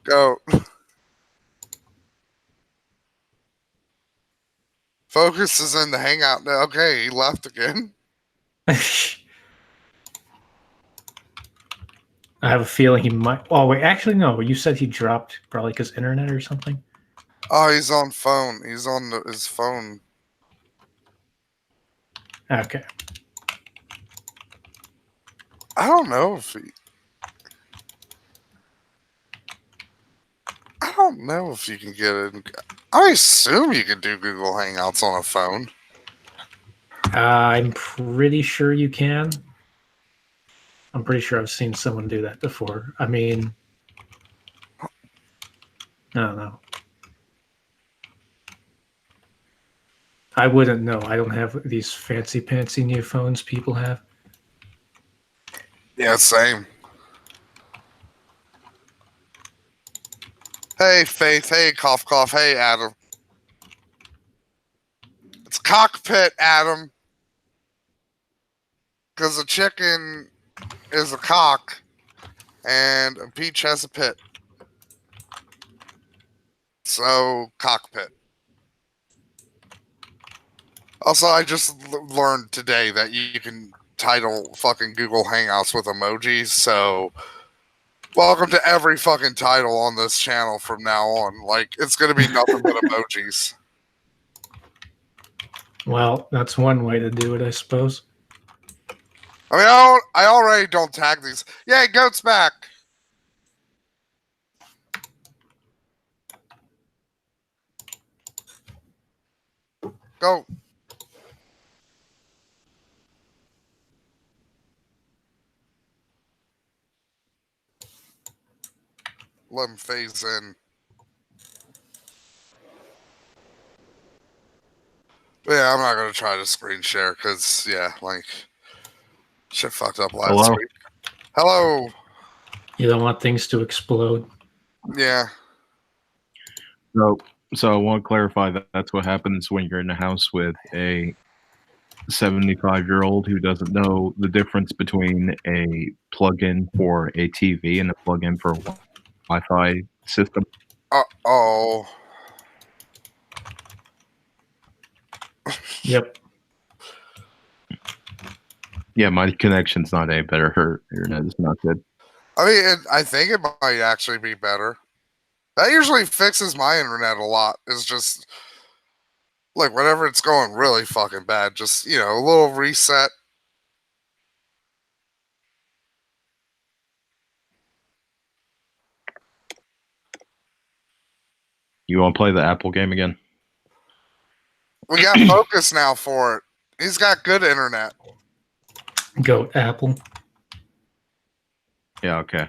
Go. Focus is in the Hangout now. Okay, he left again. I have a feeling he might. Oh wait, actually no. You said he dropped probably because internet or something. Oh, he's on phone. He's on his phone. Okay. I don't know if he. I don't know if you can get it. I assume you can do Google Hangouts on a phone. I'm pretty sure you can. I'm pretty sure I've seen someone do that before. I mean, I don't know. I wouldn't know. I don't have these fancy pantsy new phones people have. Yeah, same. Hey, Faith. Hey, Cough Cough. Hey, Adam. It's Cockpit, Adam. Because a chicken is a cock and a peach has a pit. So, Cockpit. Also, I just learned today that you can title fucking Google Hangouts with emojis, so welcome to every fucking title on this channel from now on. Like, it's going to be nothing but emojis. Well, that's one way to do it, I suppose. I mean, I already don't tag these. Yay, goat's back. Go. Let him phase in. But yeah, I'm not gonna try to screen share because yeah, like shit fucked up last Hello? week. Hello. You don't want things to explode. Yeah. So I want to clarify that that's what happens when you're in a house with a 75-year-old who doesn't know the difference between a plug-in for a TV and a plug-in for a Wi-Fi system. Oh. Yep. Yeah, my connection's not any better. Her internet is not good. I mean, I think it might actually be better. That usually fixes my internet a lot. It's just like whenever it's going really fucking bad, just a little reset. You want to play the Apple game again? We got Focus now for it. He's got good internet. Goat Apple. Yeah, okay.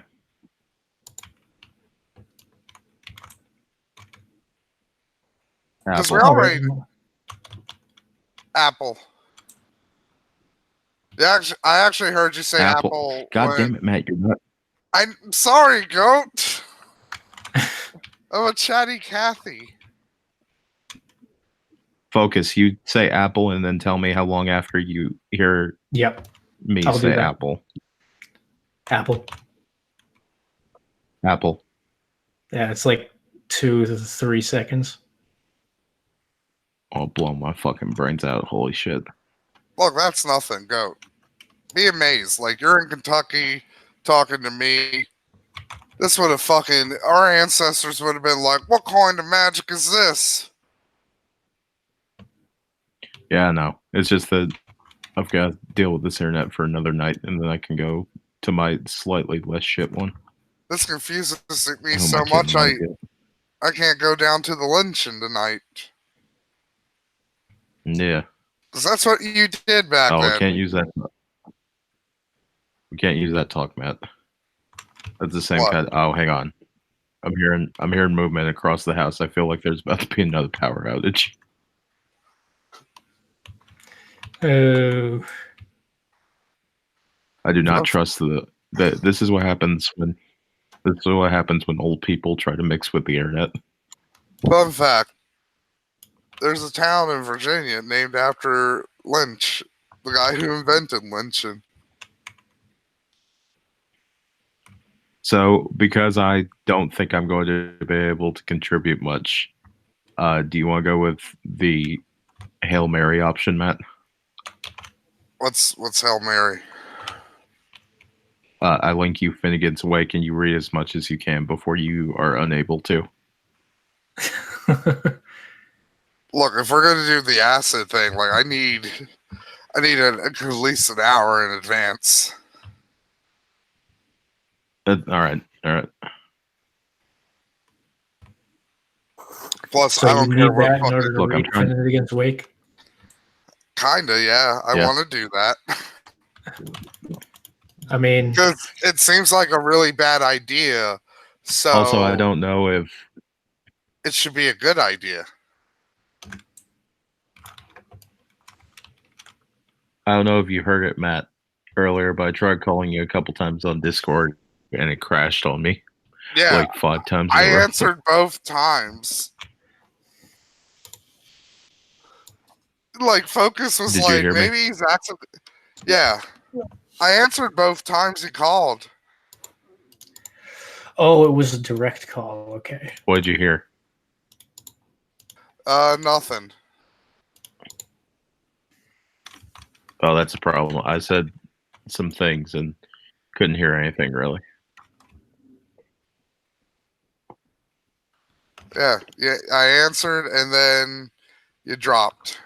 Because Apple. we already Alright. Apple. Yeah, I actually heard you say Apple. Apple. God damn it, Matt! You're not. I'm sorry, goat. I'm a chatty Cathy. Focus. You say Apple and then tell me how long after you hear Yep. me I'll do say that. Apple. Apple. Apple. Yeah, it's like 2 to 3 seconds. I'll blow my fucking brains out. Holy shit. Look, that's nothing, goat. Be amazed. Like, you're in Kentucky talking to me. This would have our ancestors would have been like, what kind of magic is this? Yeah, no. It's just that I've got to deal with this internet for another night and then I can go to my slightly less shit one. This confuses me Who am so I kidding? much, Might get- I can't go down to the luncheon tonight. Yeah. Because that's what you did back Oh, then. we can't use that. We can't use that talk, Matt. That's the same What? kind. Oh, hang on. I'm hearing movement across the house. I feel like there's about to be another power outage. Oh, I do not Oh. trust the. This is what happens when. This is what happens when old people try to mix with the internet. Fun fact. There's a town in Virginia named after Lynch, the guy who invented lynching. So, because I don't think I'm going to be able to contribute much, do you want to go with the Hail Mary option, Matt? What's Hail Mary? I link you Finnegan's Wake, and you read as much as you can before you are unable to. Look, if we're gonna do the acid thing, like I need at least an hour in advance. All right. Plus, so I you don't need care what that in fucking. order to Look, I'm read trying- Finnegan's Wake? Kinda, yeah. I Yeah. want to do that I mean, because it seems like a really bad idea. So Also, I don't know if It should be a good idea. you heard it, Matt, earlier, but I tried calling you a couple times on Discord, and it crashed on me Yeah, like 5 times. I in a row. answered both times. Like Focus was Did you like, hear me? maybe he's accident. Yeah, I answered both times he called. oh, it was a direct call. Okay. What did you hear? Nothing. Oh, that's a problem. I said some things and couldn't hear anything really. Yeah, I answered and then you dropped.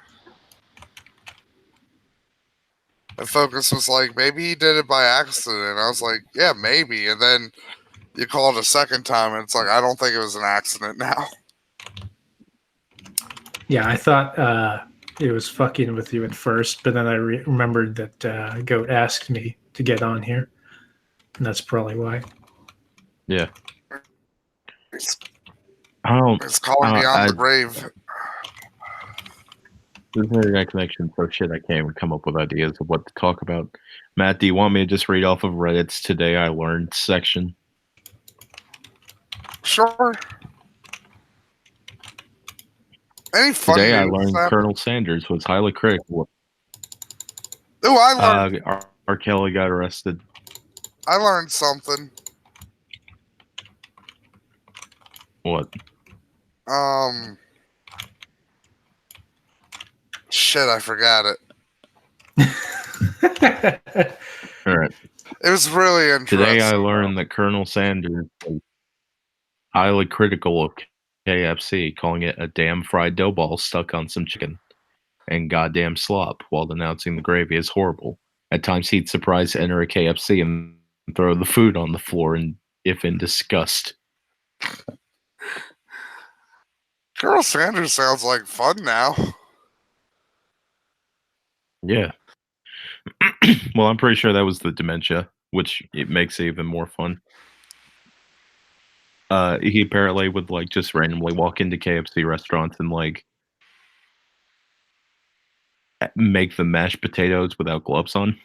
And Focus was like, maybe he did it by accident. I was like, yeah, maybe. And then you call it a second time, and it's like, I don't think it was an accident now. Yeah, I thought it was fucking with you at first, but then I remembered that Goat asked me to get on here, and that's probably why. Yeah. It's, I don't. it's calling beyond the I- grave. This internet connection so shit I can't even come up with ideas of what to talk about. Matt, do you want me to just read off of Reddit's Today I Learned section? Sure. Any funny Today I news learned happened? Colonel Sanders was highly critical. Ooh, I learned R. Kelly got arrested. I learned something. What? Shit, I forgot it. All right. It was really interesting. Today I learned that Colonel Sanders was highly critical of KFC, calling it a damn fried dough ball stuck on some chicken and goddamn slop, while denouncing the gravy as horrible. At times he'd surprise enter a KFC and throw the food on the floor, and if in disgust. Colonel Sanders sounds like fun now. Yeah. Well, I'm pretty sure that was the dementia, which it makes it even more fun. He apparently would like just randomly walk into KFC restaurants and like make the mashed potatoes without gloves on.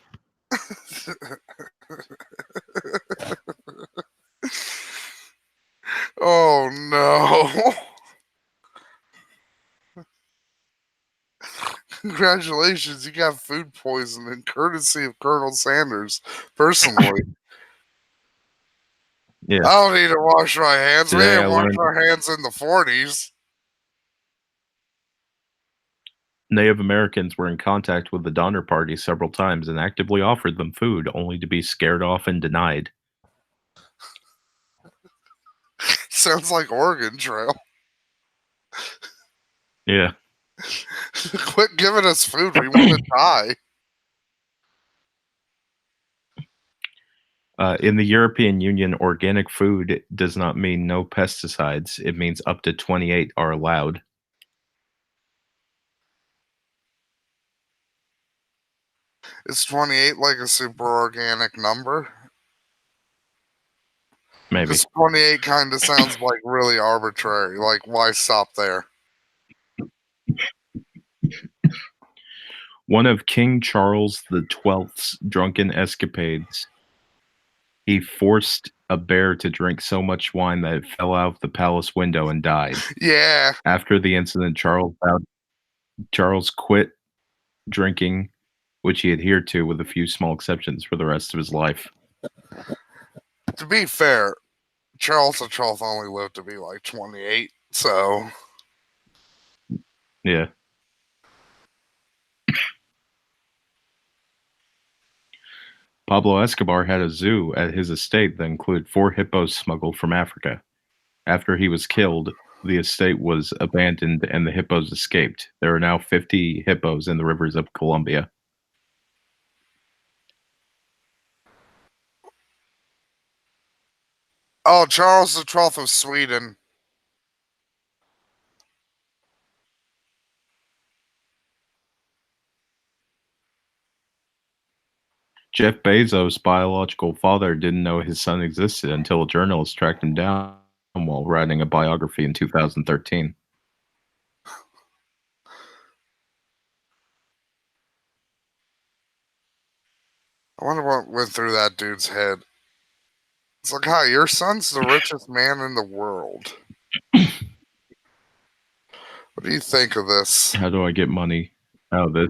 Oh no. Congratulations, you got food poisoning courtesy of Colonel Sanders personally. Yeah. I don't need to wash my hands. We Today didn't I wash learned- our hands in the 40s. Native Americans were in contact with the Donner Party several times and actively offered them food, only to be scared off and denied. Sounds like Oregon Trail. Yeah. Quit giving us food. We want to die. In the European Union, organic food does not mean no pesticides. It means up to 28 are allowed. Is 28 like a super organic number? Maybe. Because 28 kind of sounds like really arbitrary. Like, why stop there? One of King Charles XII's drunken escapades, he forced a bear to drink so much wine that it fell out of the palace window and died. Yeah. After the incident, Charles quit drinking, which he adhered to with a few small exceptions for the rest of his life. To be fair, Charles XII only lived to be like 28, so Yeah. Pablo Escobar had a zoo at his estate that included 4 hippos smuggled from Africa. After he was killed, the estate was abandoned and the hippos escaped. There are now 50 hippos in the rivers of Colombia. oh, Charles XII of Sweden. Jeff Bezos' biological father didn't know his son existed until a journalist tracked him down while writing a biography in 2013. I wonder what went through that dude's head. It's like, hi, your son's the richest man in the world. What do you think of this? How do I get money out of this?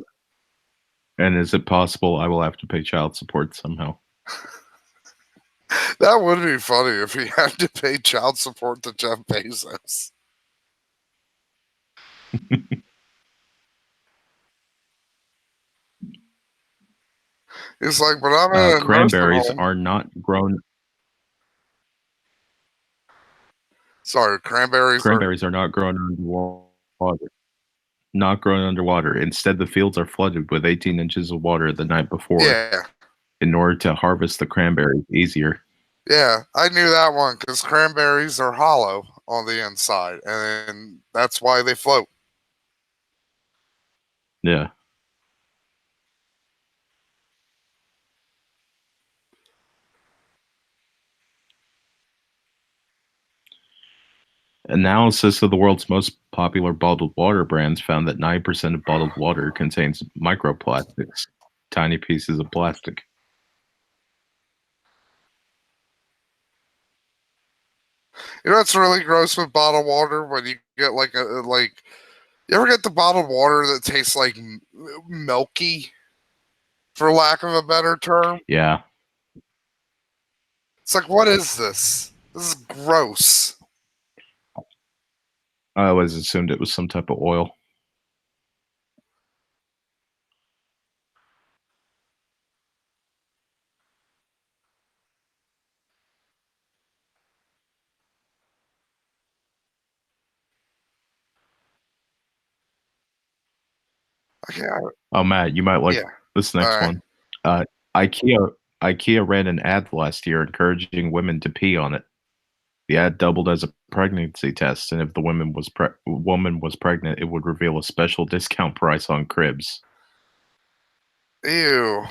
And is it possible I will have to pay child support somehow? That would be funny if he had to pay child support to Jeff Bezos. It's like, but I'm in a nursing Cranberries home. are not grown. Sorry, cranberries. Cranberries are not grown underwater. not grown underwater. Instead, the fields are flooded with 18 inches of water the night before Yeah, in order to harvest the cranberries easier. yeah, I knew that one because cranberries are hollow on the inside, and that's why they float. Yeah. Analysis of the world's most popular bottled water brands found that 90% of bottled water contains microplastics, tiny pieces of plastic. You know what's really gross with bottled water when you get like you ever get the bottled water that tastes like milky, for lack of a better term? Yeah. It's like, what is this? This is gross. I always assumed it was some type of oil. Okay, Oh, Matt, you might like yeah. this next All right. one. Uh, IKEA ran an ad last year encouraging women to pee on it. The ad doubled as a pregnancy test, and if the woman was pregnant, it would reveal a special discount price on cribs. Ew.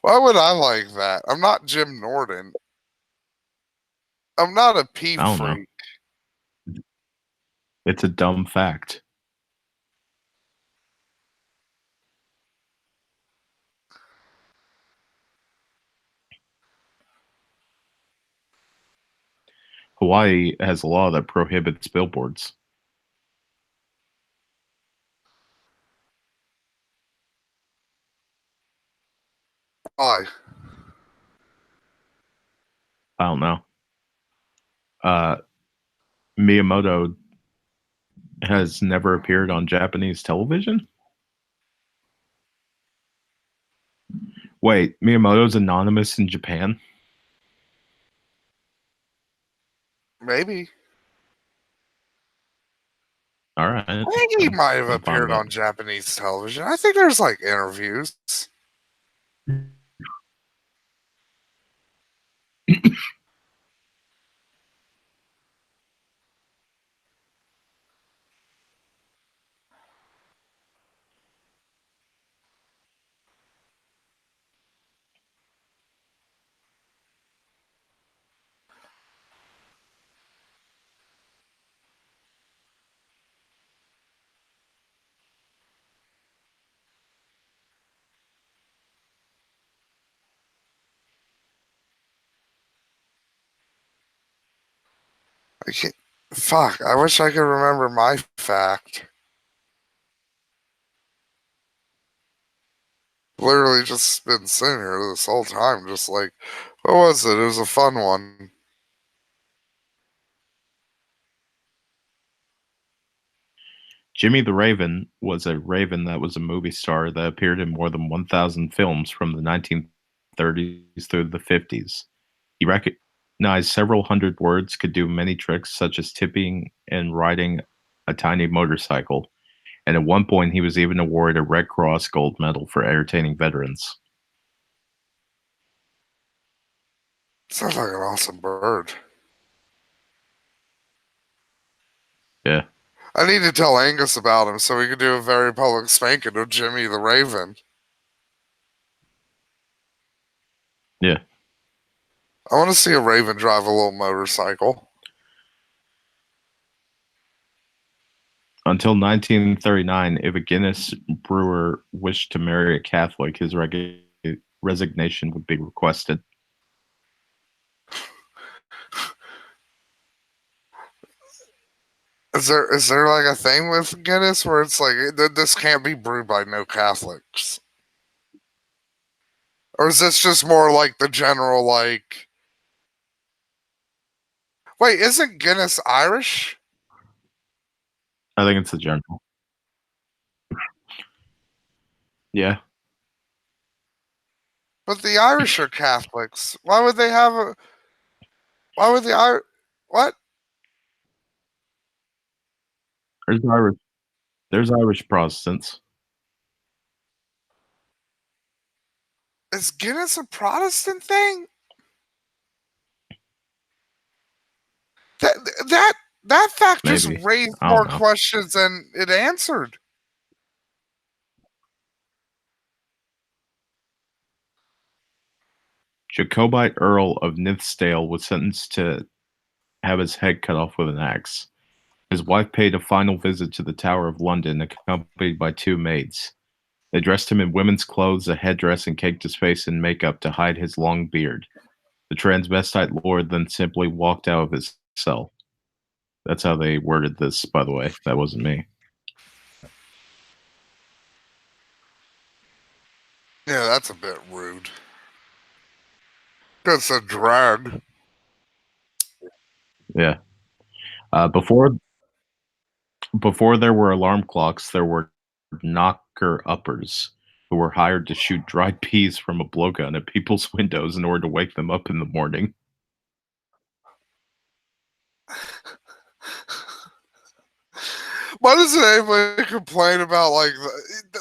Why would I like that? I'm not Jim Norton. I'm not a pee I don't know. freak. It's a dumb fact. Hawaii has a law that prohibits billboards. Why? I don't know. Miyamoto has never appeared on Japanese television? Wait, Miyamoto's anonymous in Japan? Maybe. All right. I think he might have I'm fine appeared with on Japanese television. I think there's like interviews. I can't. Fuck. I wish I could remember my fact. Literally just been sitting here this whole time, just like, what was it? It was a fun one. Jimmy the Raven was a raven that was a movie star that appeared in more than 1,000 films from the 1930s through the 50s. He recognized several hundred words, could do many tricks such as tipping and riding a tiny motorcycle, and at one point he was even awarded a Red Cross Gold Medal for entertaining veterans. Sounds like an awesome bird. Yeah. I need to tell Angus about him so we can do a very public spanking of Jimmy the Raven. Yeah. I want to see a raven drive a little motorcycle. Until 1939, if a Guinness brewer wished to marry a Catholic, his resignation would be requested. Is there like a thing with Guinness where it's like this can't be brewed by no Catholics? Or is this just more like the general like wait, isn't Guinness Irish? I think it's the general. Yeah. But the Irish are Catholics. Why would they have a why would the Irish what? There's Irish. There's Irish Protestants. Is Guinness a Protestant thing? That that that fact just Maybe. raised I don't more know. questions than it answered. Jacobite Earl of Nithsdale was sentenced to have his head cut off with an axe. His wife paid a final visit to the Tower of London, accompanied by 2 maids. They dressed him in women's clothes, a headdress, and caked his face in makeup to hide his long beard. The transvestite lord then simply walked out of his cell. That's how they worded this, by the way. That wasn't me. Yeah, that's a bit rude. That's a drag. Yeah. Before there were alarm clocks, there were knocker-uppers who were hired to shoot dried peas from a blowgun at people's windows in order to wake them up in the morning. Why doesn't anybody complain about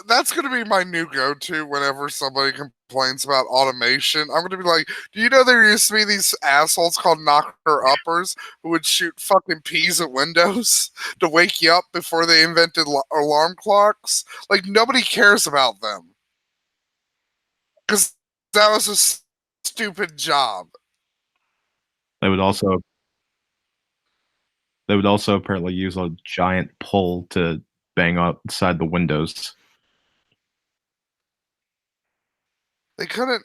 that's going to be my new go-to whenever somebody complains about automation. I'm going to be like, do you know there used to be these assholes called knocker-uppers who would shoot fucking peas at windows to wake you up before they invented alarm clocks? Like, nobody cares about them. Because that was a stupid job. They would also apparently use a giant pole to bang outside the windows. They couldn't.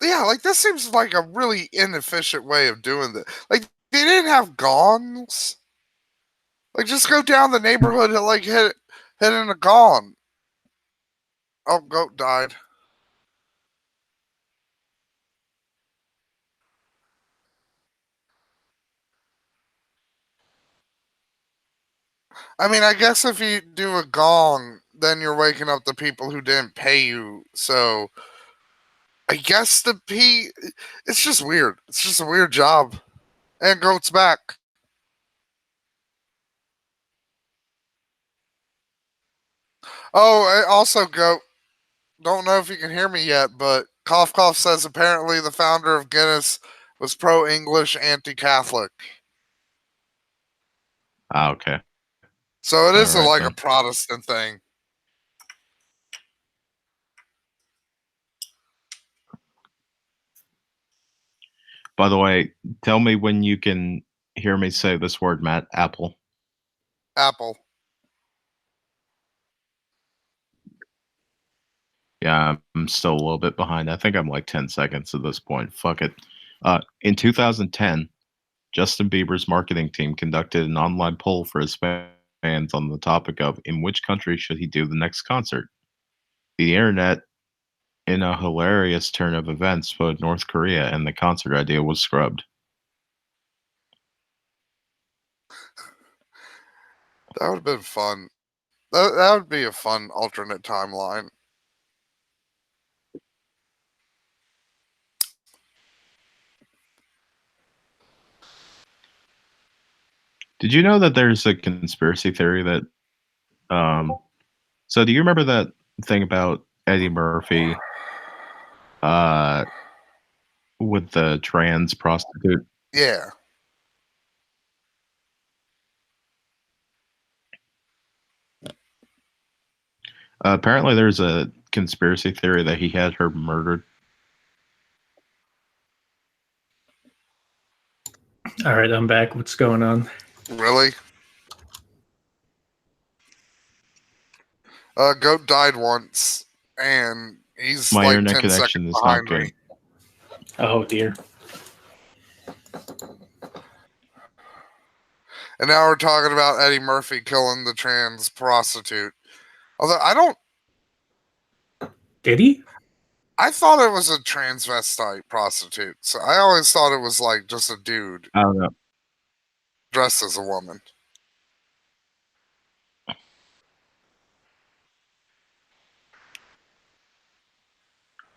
Yeah, like this seems like a really inefficient way of doing that. Like they didn't have gongs. Like just go down the neighborhood and like hit in a gong. Oh, goat died. I mean, I guess if you do a gong, then you're waking up the people who didn't pay you. So I guess it's just weird. It's just a weird job. And goat's back. Oh, also goat. Don't know if you can hear me yet, but Cough Cough says apparently the founder of Guinness was pro-English, anti-Catholic. Ah, okay. So it is All right, a Protestant thing. By the way, tell me when you can hear me say this word, Matt. Apple. Apple. Yeah, I'm still a little bit behind. I think I'm like 10 seconds at this point. Fuck it. In 2010, Justin Bieber's marketing team conducted an online poll for his fans on the topic of in which country should he do the next concert. The internet, in a hilarious turn of events, voted North Korea, and the concert idea was scrubbed. That would have been fun. That would be a fun alternate timeline. Did you know that there's a conspiracy theory that so do you remember that thing about Eddie Murphy with the trans prostitute? Yeah. Apparently there's a conspiracy theory that he had her murdered. All right, I'm back. What's going on? Really? Goat died once, and he's My like internet 10 connection seconds is not behind good. me. Oh dear. And now we're talking about Eddie Murphy killing the trans prostitute. Although Did he? I thought it was a transvestite prostitute. So I always thought it was like just a dude I don't know. dressed as a woman.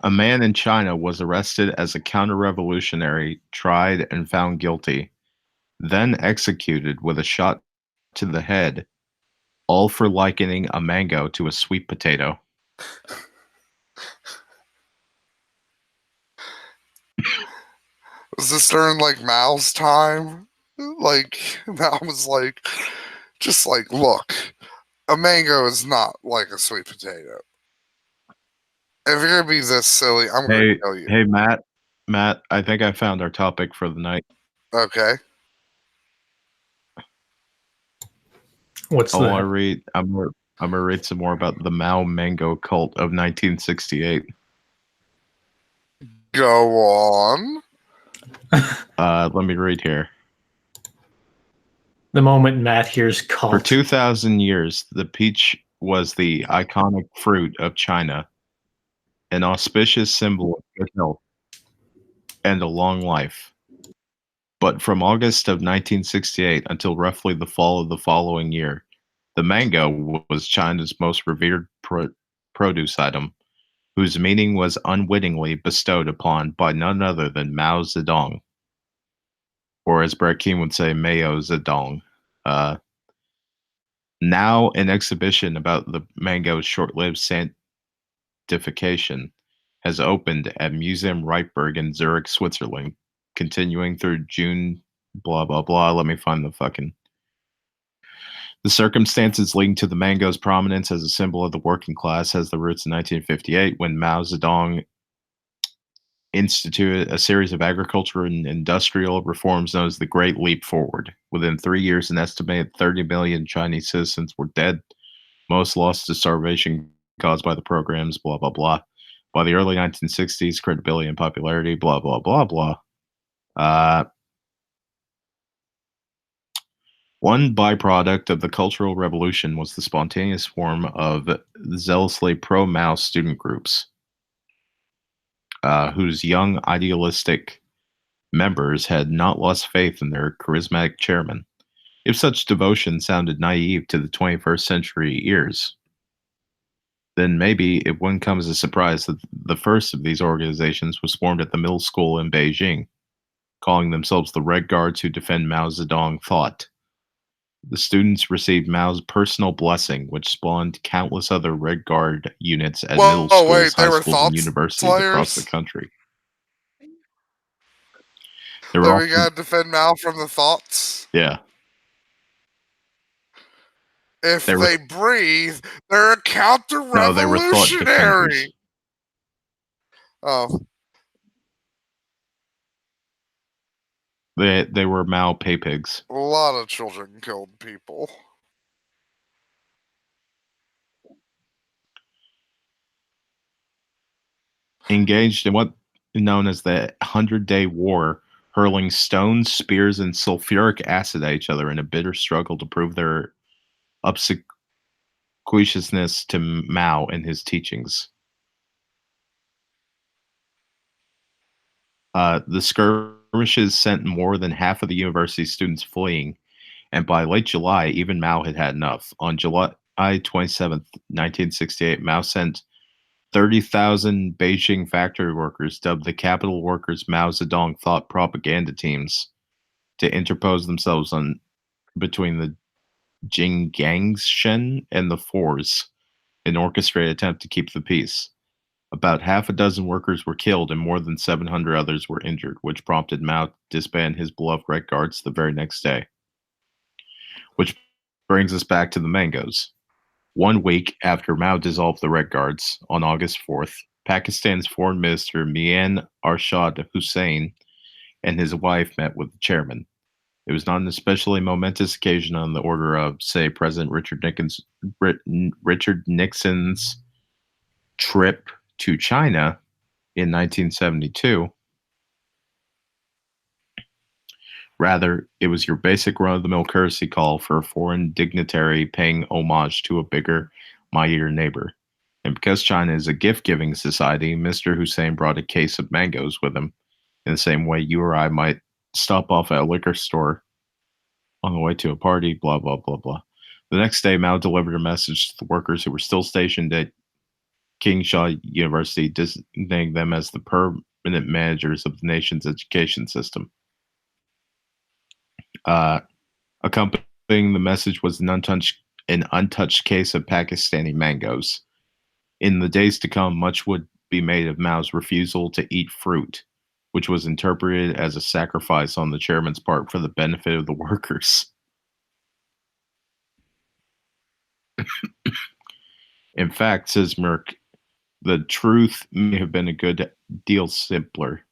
A man in China was arrested as a counter-revolutionary, tried and found guilty, then executed with a shot to the head, all for likening a mango to a sweet potato. Was this during like Mao's time? Like Mao was like, just like, look, a mango is not like a sweet potato. If you're gonna be this silly, I'm gonna kill you. Hey, Matt, I think I found our topic for the night. Okay. What's I want to that? read. I'm gonna read some more about the Mao Mango cult of 1968. Go on. Let me read here. The moment Matt hears cult. For 2,000 years, the peach was the iconic fruit of China, an auspicious symbol of good health and a long life. But from August of 1968 until roughly the fall of the following year, the mango was China's most revered produce item, whose meaning was unwittingly bestowed upon by none other than Mao Zedong, or as Brett Keane would say, Mao Zedong. Now, an exhibition about the mango's short-lived sanctification has opened at Museum Reichberg in Zurich, Switzerland, continuing through June, blah, blah, blah. Let me find the fucking... The circumstances leading to the mango's prominence as a symbol of the working class has the roots in 1958, when Mao Zedong instituted a series of agricultural and industrial reforms known as the Great Leap Forward. Within 3 years, an estimated 30 million Chinese citizens were dead, most lost to starvation caused by the programs, blah, blah, blah. By the early 1960s, credibility and popularity, blah, blah, blah, blah. One byproduct of the Cultural Revolution was the spontaneous form of zealously pro-Mao student groups, whose young idealistic members had not lost faith in their charismatic chairman. If such devotion sounded naive to the 21st century ears, then maybe it wouldn't come as a surprise that the first of these organizations was formed at the middle school in Beijing, calling themselves the Red Guards who defend Mao Zedong thought. The students received Mao's personal blessing, which spawned countless other Red Guard units at middle schools, high schools, and universities across the country. We gotta defend Mao from the thoughts. Yeah. If they breathe, they're a counter-revolutionary. No, they were thought defenders. Oh. They were Mao pay pigs. A lot of children killed people. Engaged in what is known as the 100-Day War, hurling stones, spears, and sulfuric acid at each other in a bitter struggle to prove their obsequiousness to Mao and his teachings. The skirmishes sent more than half of the university students fleeing, and by late July, even Mao had had enough. On July 27th, 1968, Mao sent 30,000 Beijing factory workers, dubbed the Capital Workers Mao Zedong Thought Propaganda Teams, to interpose themselves between the Jinggangshen and the Fours, an orchestrated attempt to keep the peace. About half a dozen workers were killed and more than 700 others were injured, which prompted Mao to disband his beloved Red Guards the very next day. Which brings us back to the mangoes. 1 week after Mao dissolved the Red Guards, on August 4th, Pakistan's Foreign Minister Mian Arshad Hussain and his wife met with the chairman. It was not an especially momentous occasion on the order of, say, President Richard Nixon's trip to China in 1972. Rather, it was your basic run-of-the-mill courtesy call for a foreign dignitary paying homage to a bigger, mightier neighbor. And because China is a gift-giving society, Mr. Hussain brought a case of mangoes with him, in the same way you or I might stop off at a liquor store on the way to a party, blah, blah, blah, blah. The next day, Mao delivered a message to the workers who were still stationed at King Shah University, designating them as the permanent managers of the nation's education system. Accompanying the message was an untouched an untouched case of Pakistani mangoes. In the days to come, much would be made of Mao's refusal to eat fruit, which was interpreted as a sacrifice on the chairman's part for the benefit of the workers. In fact, says Merck, the truth may have been a good deal simpler.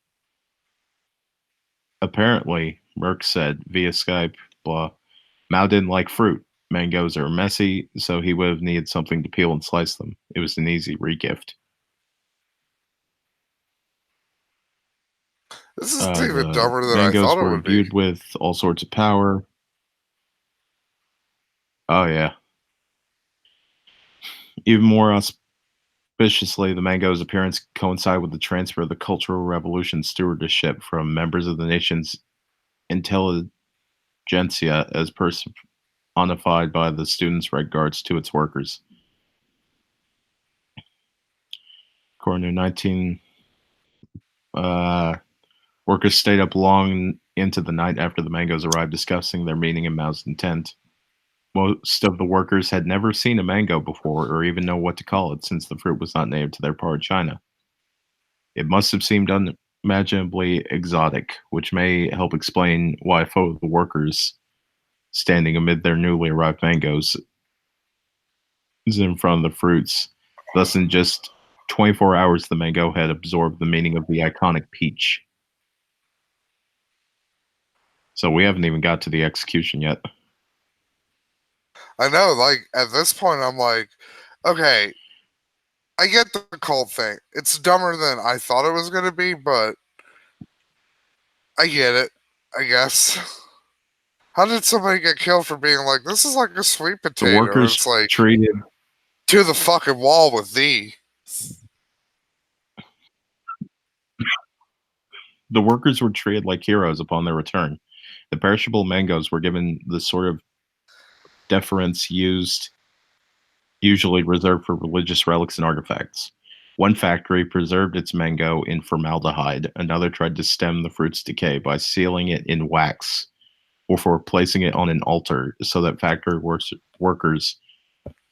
Apparently, Merck said via Skype, blah, Mao didn't like fruit. Mangoes are messy, so he would have needed something to peel and slice them. It was an easy regift. This is even The dumber than I mangoes thought it were would be. imbued with all sorts of power. Oh, yeah. Even more auspiciously, the mango's appearance coincided with the transfer of the Cultural Revolution stewardship from members of the nation's intelligentsia as personified by the students' Red Guards to its workers. According to 19, workers stayed up long into the night after the mangoes arrived, discussing their meaning and Mao's intent. Most of the workers had never seen a mango before or even know what to call it, since the fruit was not native to their part of China. It must have seemed unimaginably exotic, which may help explain why a photo of the workers standing amid their newly arrived mangoes is in front of the fruits. Thus, in just 24 hours, the mango had absorbed the meaning of the iconic peach. So we haven't even got to the execution yet. I know, like, at this point, I'm like, okay, I get the cult thing. It's dumber than I thought it was going to be, but I get it, I guess. How did somebody get killed for being like, this is like a sweet The potato? workers It's like, treated to the fucking wall with thee. the workers were treated like heroes upon their return. The perishable mangoes were given the sort of deference usually reserved for religious relics and artifacts. One factory preserved its mango in formaldehyde. Another tried to stem the fruit's decay by sealing it in wax or for placing it on an altar so that factory workers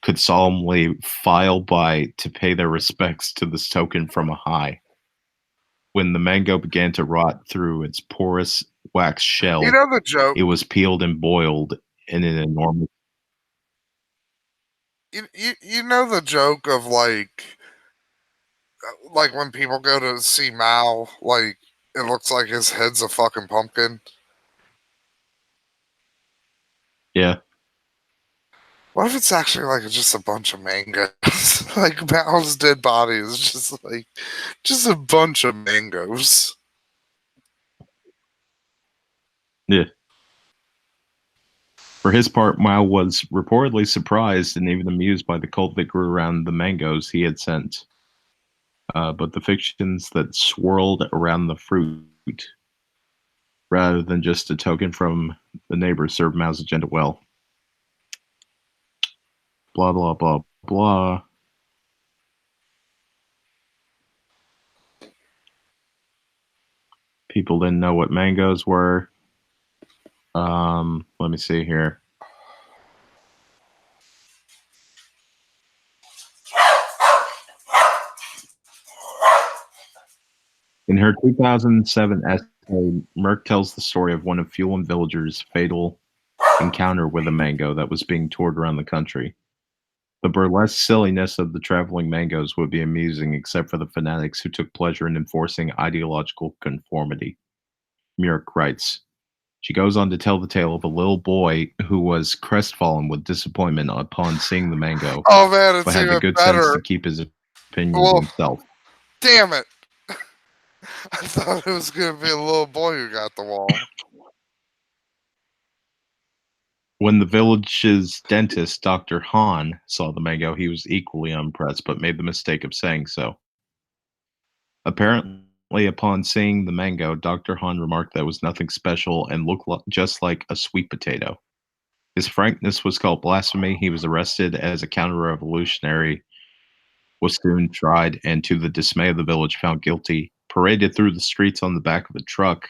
could solemnly file by to pay their respects to this token from a high. When the mango began to rot through its porous wax shell, You know the joke. it was peeled and boiled in an enormous. You know the joke of like when people go to see Mao, like it looks like his head's a fucking pumpkin. Yeah. What if it's actually like just a bunch of mangoes? Like Mao's dead body is just a bunch of mangoes. Yeah. For his part, Mao was reportedly surprised and even amused by the cult that grew around the mangoes he had sent. But the fictions that swirled around the fruit, rather than just a token from the neighbors, served Mao's agenda well. Blah, blah, blah, blah. People didn't know what mangoes were. Let me see here. In her 2007 essay, Merck tells the story of one of Fulham villagers' fatal encounter with a mango that was being toured around the country. The burlesque silliness of the traveling mangoes would be amusing except for the fanatics who took pleasure in enforcing ideological conformity. Merck writes. She goes on to tell the tale of a little boy who was crestfallen with disappointment upon seeing the mango, Oh man, it's but had the even good sense better. to keep his opinion Well, to himself. Damn it! I thought it was gonna be a little boy who got the wall. When the village's dentist, Dr. Han, saw the mango, he was equally unimpressed, but made the mistake of saying so. Apparently, upon seeing the mango, Dr. Han remarked that it was nothing special and looked just like a sweet potato. His frankness was called blasphemy. He was arrested as a counter-revolutionary, was soon tried, and to the dismay of the village, found guilty, paraded through the streets on the back of a truck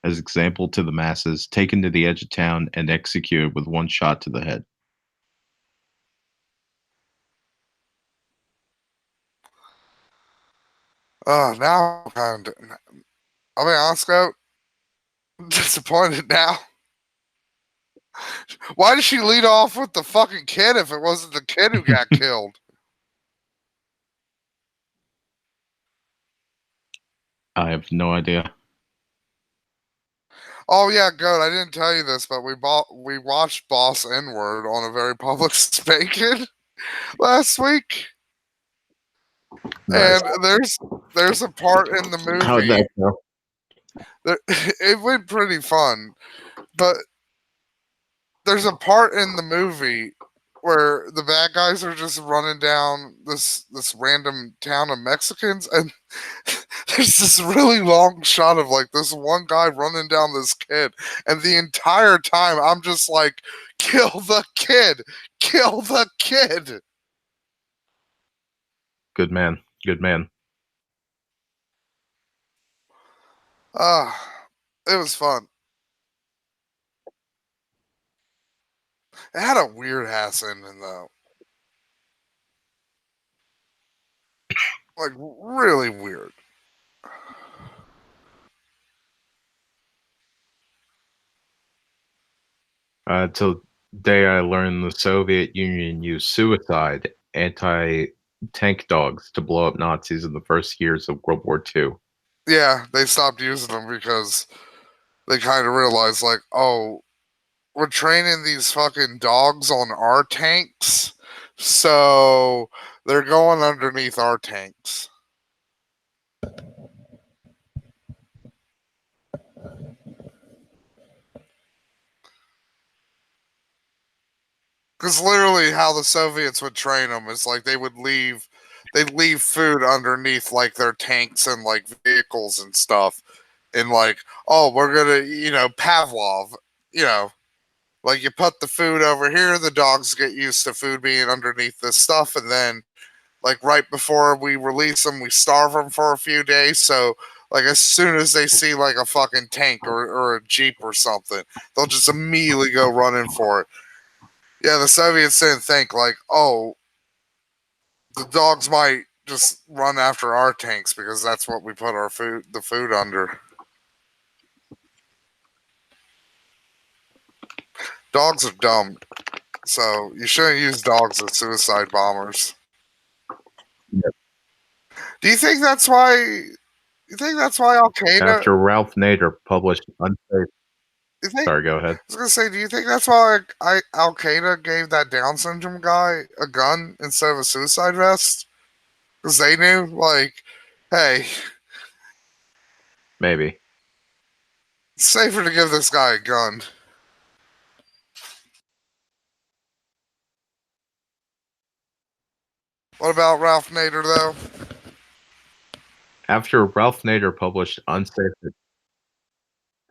as example to the masses, taken to the edge of town, and executed with one shot to the head. Now I'm kind of. I'll be honest, Goat. Disappointed now. Why did she lead off with the fucking kid if it wasn't the kid who got killed? I have no idea. Oh yeah, Goat. I didn't tell you this, but we watched Boss N-Word on a very public spanking last week, Nice. and there's a part in the How'd movie. that go? It went pretty fun, but there's a part in the movie where the bad guys are just running down this random town of Mexicans, and there's this really long shot of like this one guy running down this kid, and the entire time I'm just like, kill the kid, kill the kid. Good man. Good man. It was fun. It had a weird ass ending though. Like really weird. Today I learned the Soviet Union used suicide anti-tank dogs to blow up Nazis in the first years of World War II. Yeah, they stopped using them because they kind of realized like, oh, we're training these fucking dogs on our tanks, so they're going underneath our tanks. Because literally how the Soviets would train them is like they'd leave food underneath like their tanks and like vehicles and stuff. And like, oh, we're gonna, Pavlov, like you put the food over here, the dogs get used to food being underneath this stuff, and then like right before we release them, we starve them for a few days. So like as soon as they see like a fucking tank or a jeep or something, they'll just immediately go running for it. Yeah, the Soviets didn't think like, oh, the dogs might just run after our tanks because that's what we put the food under. Dogs are dumb, so you shouldn't use dogs as suicide bombers. Yep. Do you think that's why? You think that's why Al Qaeda? After Ralph Nader published unsafe. I Sorry, go ahead. was gonna say, do you think that's why Al Qaeda gave that Down syndrome guy a gun instead of a suicide vest? Because they knew, like, hey, Maybe. it's safer to give this guy a gun. What about Ralph Nader, though? After Ralph Nader published unsafe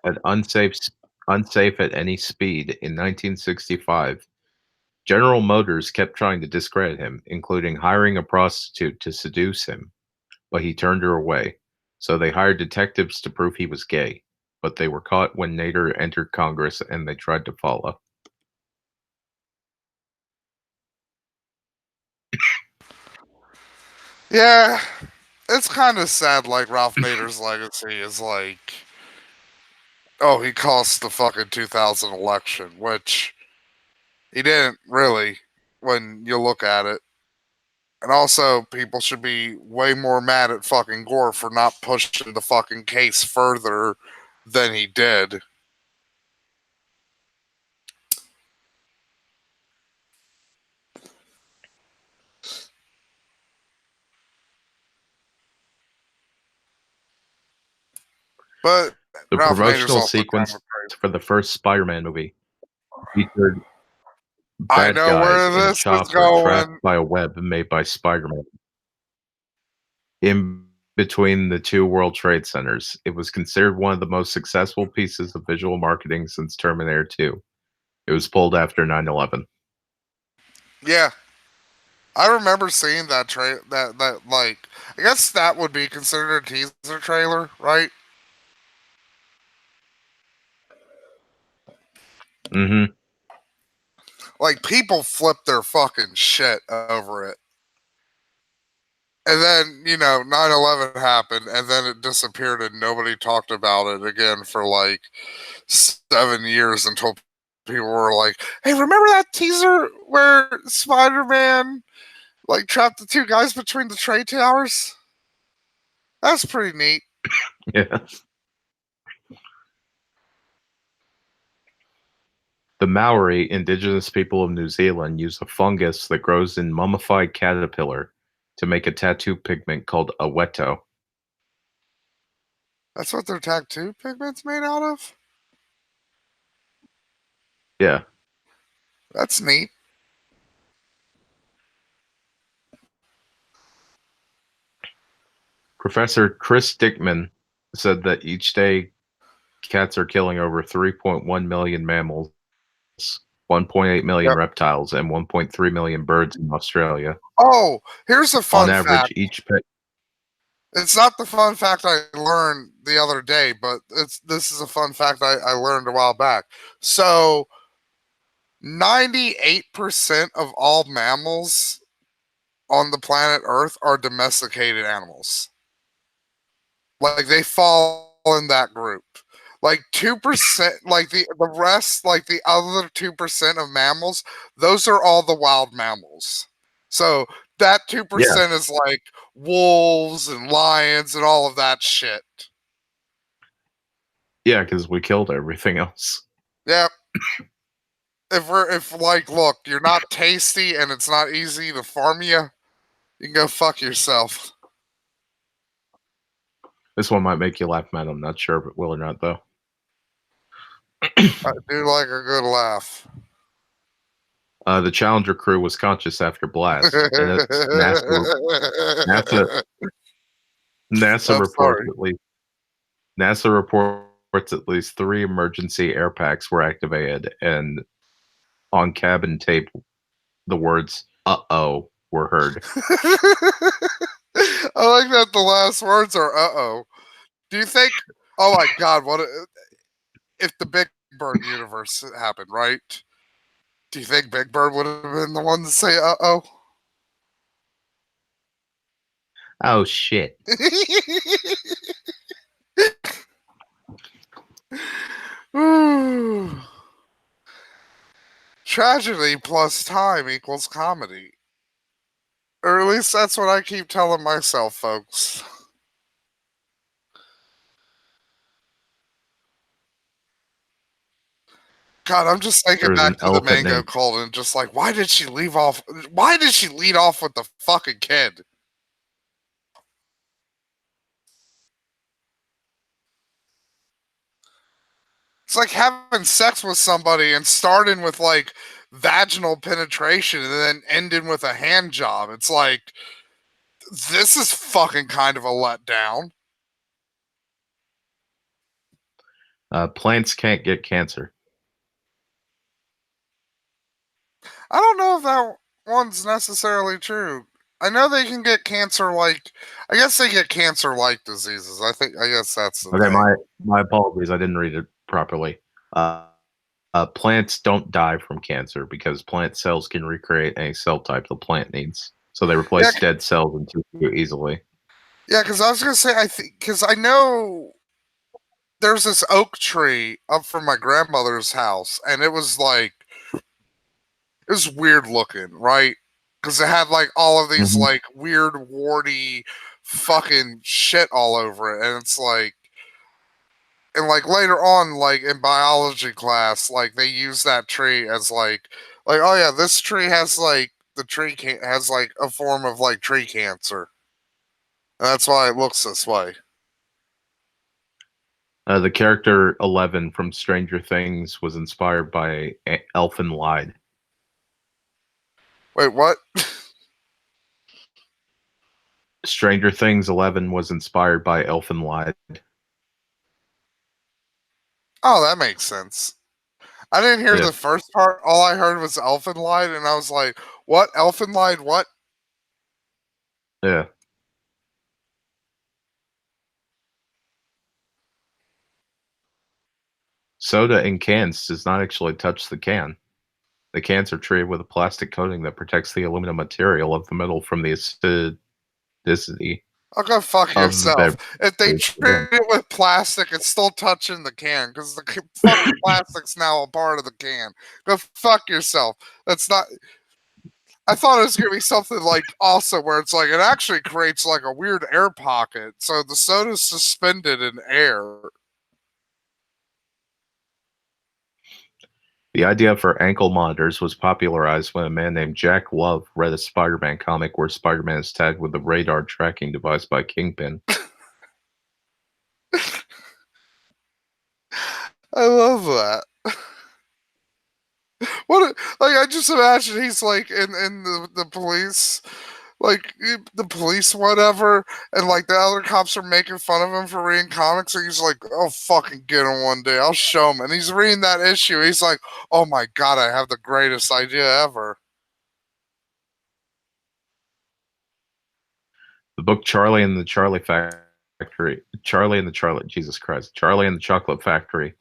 at any speed in 1965, General Motors kept trying to discredit him, including hiring a prostitute to seduce him, but he turned her away. So they hired detectives to prove he was gay, but they were caught when Nader entered Congress and they tried to follow. Yeah, it's kind of sad, like, Ralph Nader's legacy is like, oh, he cost the fucking 2000 election, which he didn't really when you look at it. And also, people should be way more mad at fucking Gore for not pushing the fucking case further than he did. But The Ralph Nader's promotional also sequence kind of for the first Spider-Man movie featured I bad know where guys in a this is chopper going. trapped by a web made by Spider-Man. In between the two World Trade Centers, it was considered one of the most successful pieces of visual marketing since Terminator 2. It was pulled after 9/11. Yeah, I remember seeing that that like I guess that would be considered a teaser trailer, right? Mm-hmm. Like people flipped their fucking shit over it. And then, 9/11 happened, and then it disappeared, and nobody talked about it again for like 7 years until people were like, "Hey, remember that teaser where Spider-Man like trapped the two guys between the trade towers? That's pretty neat." Yeah. The Maori, indigenous people of New Zealand, use a fungus that grows in mummified caterpillar to make a tattoo pigment called aweto. That's what their tattoo pigment's made out of? Yeah. That's neat. Professor Chris Dickman said that each day cats are killing over 3.1 million mammals, 1.8 million Yep. reptiles, and 1.3 million birds in Australia. Oh, here's a fun On average, fact. each pet. It's not the fun fact I learned the other day, but this is a fun fact I learned a while back. So 98% of all mammals on the planet Earth are domesticated animals. Like they fall in that group. Like 2%, like the rest, like the other 2% of mammals, those are all the wild mammals. So that 2% is like wolves and lions and all of that shit. Yeah, because we killed everything else. Yeah. If look, you're not tasty and it's not easy to farm you, you can go fuck yourself. This one might make you laugh, man. I'm not sure if it will or not, though. I do like a good laugh. The Challenger crew was conscious after blast, and NASA reports at least 3 emergency air packs were activated, and on cabin tape, the words "uh-oh" were heard. I like that the last words are "uh-oh." Do you think? Oh my God! What if the Big Bird universe happened? Right? Do you think Big Bird would have been the one to say "uh-oh"? Oh shit! Ooh. Tragedy plus time equals comedy. Or at least that's what I keep telling myself, folks. God, I'm just thinking There's back an to the elephant mango named. cult and just like, why did she leave off? Why did she lead off with the fucking kid? It's like having sex with somebody and starting with like vaginal penetration and then ending with a hand job. It's like, this is fucking kind of a letdown. Plants can't get cancer. I don't know if that one's necessarily true. I know they can get cancer like, I guess they get cancer like diseases. I guess that's the Okay, thing. my apologies. I didn't read it properly. Plants don't die from cancer because plant cells can recreate any cell type the plant needs. So they replace dead cells and tissue easily. Yeah, because I was gonna say because I know there's this oak tree up from my grandmother's house, and it was weird looking, right? Because it had like all of these Mhm. like weird warty fucking shit all over it, and it's like, and like later on, like in biology class, like they use that tree as like oh yeah, this tree has like has like a form of like tree cancer, and that's why it looks this way. The character 11 from Stranger Things was inspired by Elfin Lied. Wait, what? Stranger Things 11 was inspired by Elfin Lied. Oh, that makes sense. I didn't hear Yeah. the first part. All I heard was Elfin Lied, and I was like, what? Elfin Lied what? Yeah. Soda in cans does not actually touch the can. The cans are treated with a plastic coating that protects the aluminum material of the metal from the acid authenticity I'll go fuck of the yourself. beverage. If they It's treat it with plastic, it's still touching the can because the fucking plastic's now a part of the can. Go fuck yourself. That's not. I thought it was gonna be something like also where it's like it actually creates like a weird air pocket, so the soda's suspended in air. The idea for ankle monitors was popularized when a man named Jack Love read a Spider-Man comic where Spider-Man is tagged with a radar tracking device by Kingpin. I love that. What like I just imagine he's like in the police, like the police whatever, and like the other cops are making fun of him for reading comics, and he's like, "Oh, fucking get him one day, I'll show him." And he's reading that issue, he's like, "Oh my god, I have the greatest idea ever." The book Charlie and the Charlie Factory, Charlie and the Charlie, Jesus Christ, Charlie and the Chocolate Factory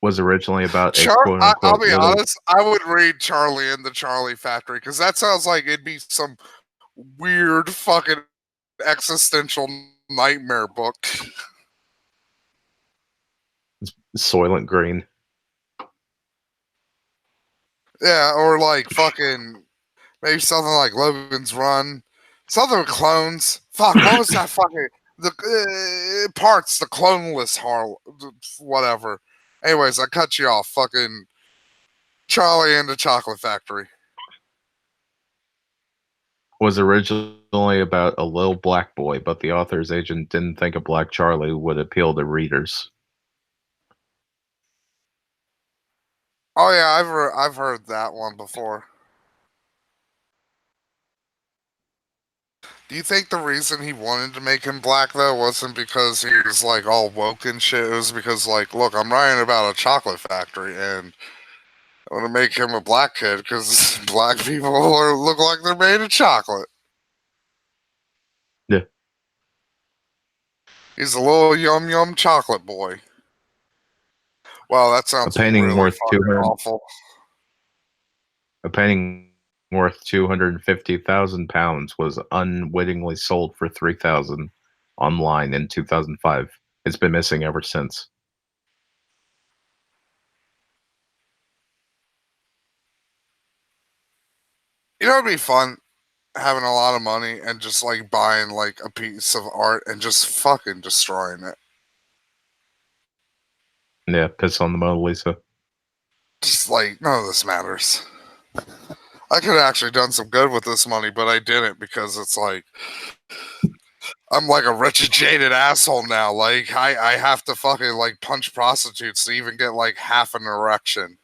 was originally about a quote I'll unquote be little honest, I would read Charlie and the Charlie Factory because that sounds like it'd be some weird fucking existential nightmare book. Soylent Green. Yeah, or like fucking maybe something like Logan's Run, something with clones. Fuck, what was that fucking the parts, the cloneless whatever. Anyways, I cut you off. Fucking Charlie and the Chocolate Factory. Was originally about a little black boy, but the author's agent didn't think a black Charlie would appeal to readers. Oh yeah, I've heard that one before. Do you think the reason he wanted to make him black though wasn't because he was like all woke and shit? It was because like, look, I'm writing about a chocolate factory and I want to make him a black kid because black people look like they're made of chocolate. Yeah. He's a little yum yum chocolate boy. Wow, that sounds A painting really worth fucking 200 awful. A painting worth £250,000 was unwittingly sold for $3,000 online in 2005. It's been missing ever since. You know, it'd be fun having a lot of money and just like buying like a piece of art and just fucking destroying it. Yeah, piss on the Mona Lisa. Just like none of this matters. I could have actually done some good with this money, but I didn't because it's like I'm like a rich and jaded asshole now. Like I have to fucking like punch prostitutes to even get like half an erection.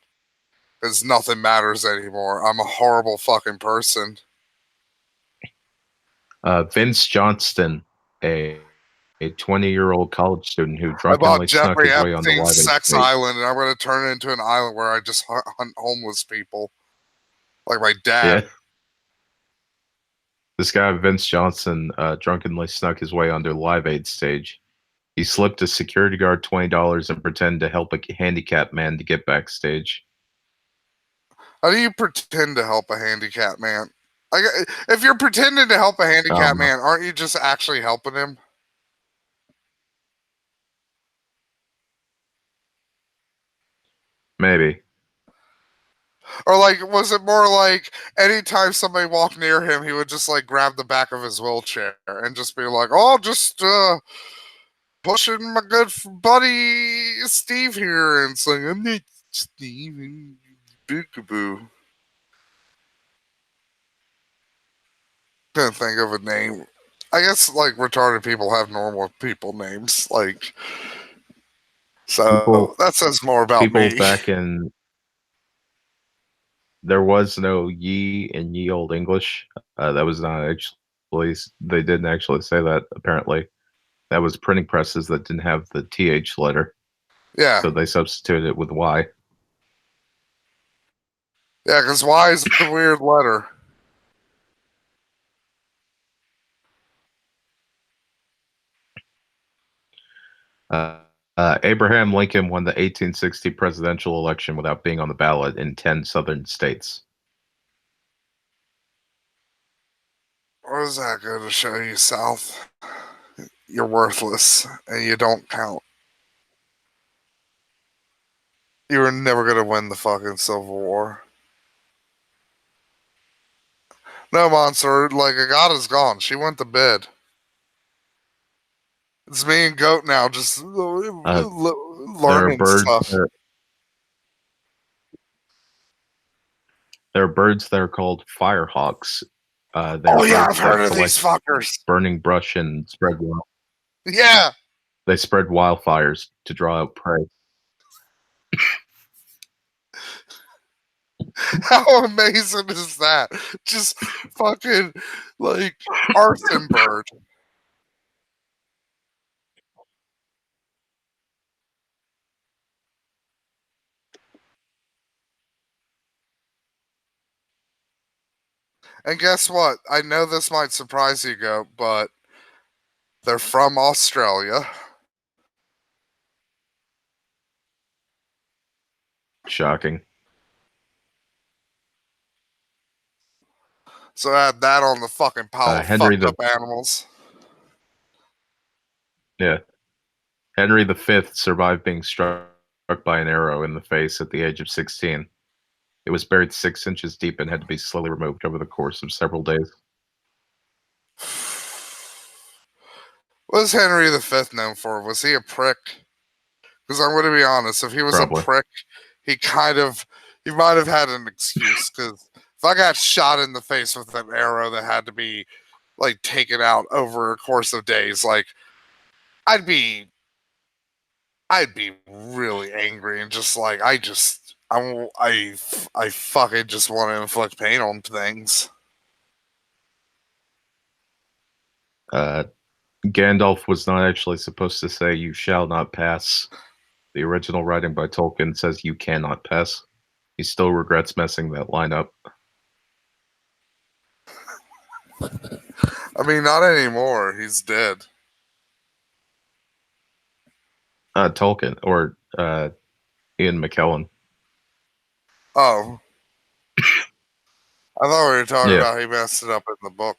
Because nothing matters anymore. I'm a horrible fucking person. Vince Johnston, a 20-year-old college student who I bought drunkenly snuck Jeffrey his way on the Live Epstein's Aid sex stage. island, and I'm going to turn it into an island where I just hunt homeless people. Like my dad. Yeah. This guy, Vince Johnson, drunkenly snuck his way onto the Live Aid stage. He slipped a security guard $20 and pretended to help a handicapped man to get backstage. How do you pretend to help a handicapped man? Like, if you're pretending to help a handicapped man, aren't you just actually helping him? Maybe. Or like, was it more like anytime somebody walked near him, he would just like grab the back of his wheelchair and just be like, "Oh, just pushing my good buddy Steve here," and it's like, "I'm not Steve, bookaboo." Couldn't think of a name. I guess like retarded people have normal people names, like. So that says more about people me. back in. There was no ye in ye old English. That was not actually. They didn't actually say that. Apparently, that was printing presses that didn't have the th letter. Yeah. So they substituted it with y. Yeah, because Y is the weird letter. Abraham Lincoln won the 1860 presidential election without being on the ballot in 10 southern states. What does that go to show you, South? You're worthless and you don't count. You were never gonna win the fucking Civil War. No, Monster, like Agata's gone. She went to bed. It's me and Goat now, just There are learning birds. stuff. There are birds that are called firehawks. Oh yeah, I've heard of these fuckers. Burning brush and Yeah. they spread wildfires to draw out prey. How amazing is that? Just fucking like arson bird. And guess what? I know this might surprise you, Goat, but they're from Australia. Shocking. So add that on the fucking pile of Henry fucked up animals. Yeah. Henry V survived being struck by an arrow in the face at the age of 16. It was buried 6 inches deep and had to be slowly removed over the course of several days. What was Henry V known for? Was he a prick? Because I'm going to be honest, if he was Probably. a prick, he might have had an excuse. Because if I got shot in the face with an arrow that had to be like taken out over a course of days, like I'd be really angry and just like I fucking just want to inflict pain on things. Gandalf was not actually supposed to say "you shall not pass." The original writing by Tolkien says "you cannot pass." He still regrets messing that line up. I mean, not anymore. He's dead. Tolkien or Ian McKellen. Oh, I thought we were talking Yeah. about he messed it up in the book.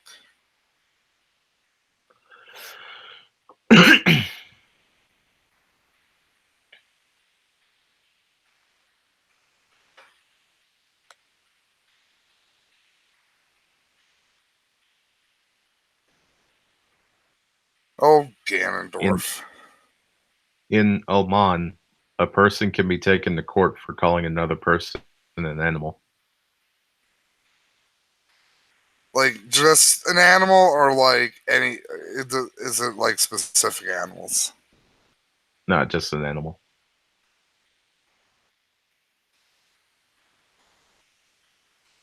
Oh, Ganondorf. In Oman, a person can be taken to court for calling another person an animal. Like just an animal, or like any? Is it like specific animals? Not just an animal.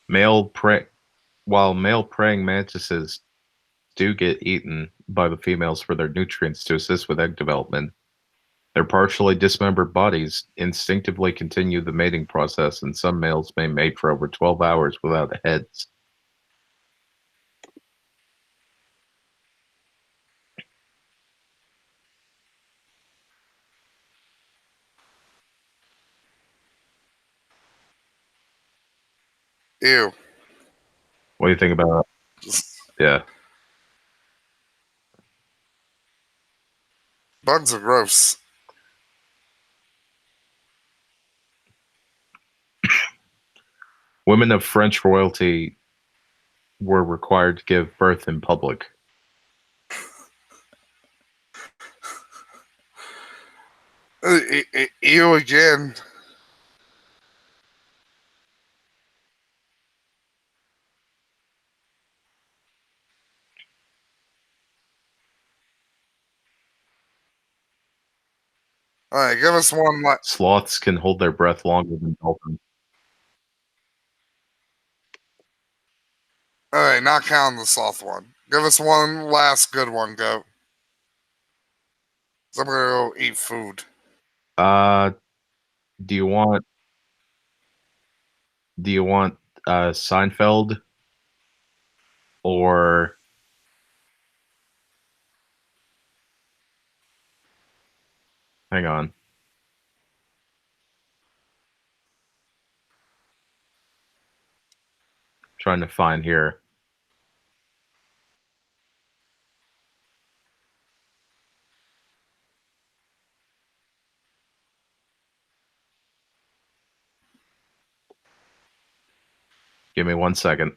While male praying mantises do get eaten by the females for their nutrients to assist with egg development, their partially dismembered bodies instinctively continue the mating process, and some males may mate for over 12 hours without heads. Ew. What do you think about that? Just Yeah. bugs are gross. Women of French royalty were required to give birth in public. Ew again. All right, give us one. Sloths can hold their breath longer than dolphins. All right, not counting the sloth one. Give us one last good one, Goat. So I'm gonna go eat food. Do you want Seinfeld or hang on. Trying to find here. Give me 1 second.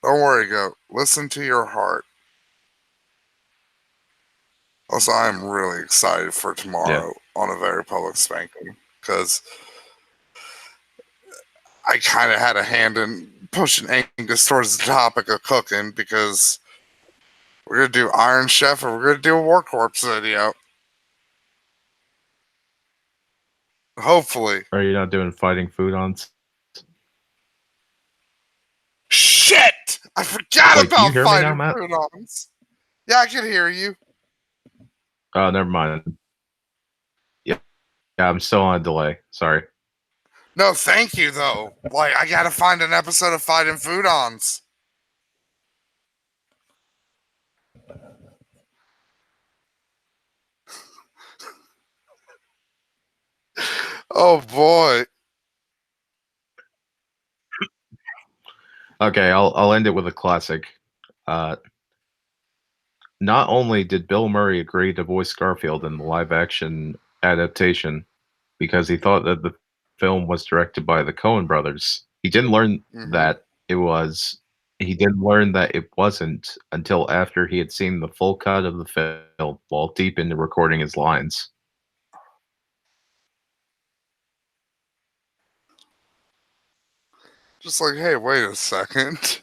Don't worry, Goat. Listen to your heart. Also, I'm really excited for tomorrow on a very public spanking because I kind of had a hand in pushing Angus towards the topic of cooking because we're going to do Iron Chef and we're going to do a War Corps video. Hopefully. Are you not doing fighting food on? Shit! I forgot Wait, can you about hear me now, fighting Matt? food-ons. Yeah, I can hear you. Oh, never mind. Yeah, I'm still on a delay. Sorry. No, thank you, though. Like, I gotta find an episode of Fighting Food-ons. Oh, boy. Okay, I'll end it with a classic. Not only did Bill Murray agree to voice Garfield in the live-action adaptation because he thought that the film was directed by the Coen brothers, he didn't learn that it was. He didn't learn that it wasn't until after he had seen the full cut of the film while deep into recording his lines. Just like, hey, wait a second.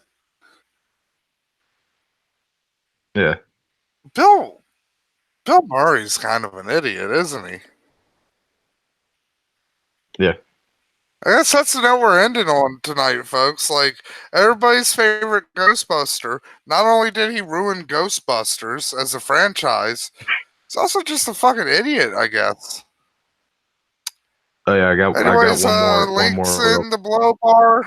Yeah. Bill Murray's kind of an idiot, isn't he? Yeah. I guess that's the note we're ending on tonight, folks. Like, everybody's favorite Ghostbuster. Not only did he ruin Ghostbusters as a franchise, he's also just a fucking idiot, I guess. Oh yeah, I got Anyways, one links more in the below bar.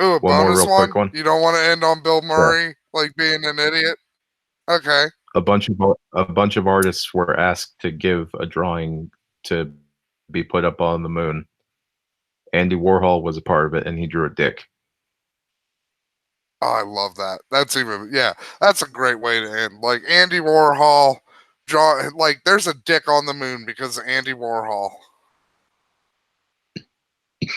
Ooh, a One more bonus real quick one. You don't want to end on Bill Murray like being an idiot? Okay. a bunch of artists were asked to give a drawing to be put up on the moon. Andy Warhol was a part of it, and he drew a dick. Oh, I love that. That's a great way to end. Like Andy Warhol there's a dick on the moon because of Andy Warhol. I'm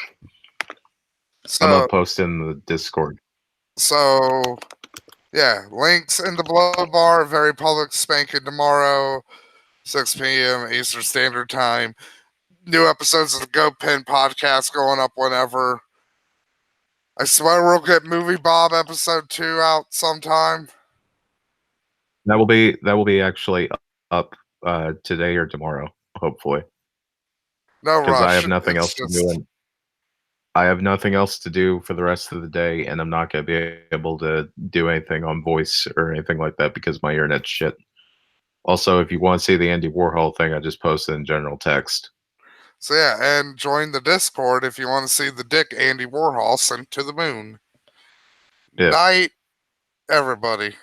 gonna So, post in the Discord. so yeah, links in the below bar. Very public spanking tomorrow, 6 p.m. Eastern Standard Time. New episodes of the Go Pen podcast going up whenever. I swear we'll get Movie Bob episode 2 out sometime. That will be actually up today or tomorrow, hopefully. No Because rush. I have nothing It's else to just- do. And I have nothing else to do for the rest of the day, and I'm not going to be able to do anything on voice or anything like that because my internet's shit. Also, if you want to see the Andy Warhol thing, I just posted in general text. So yeah, and join the Discord if you want to see the dick Andy Warhol sent to the moon. Yeah. Night, everybody.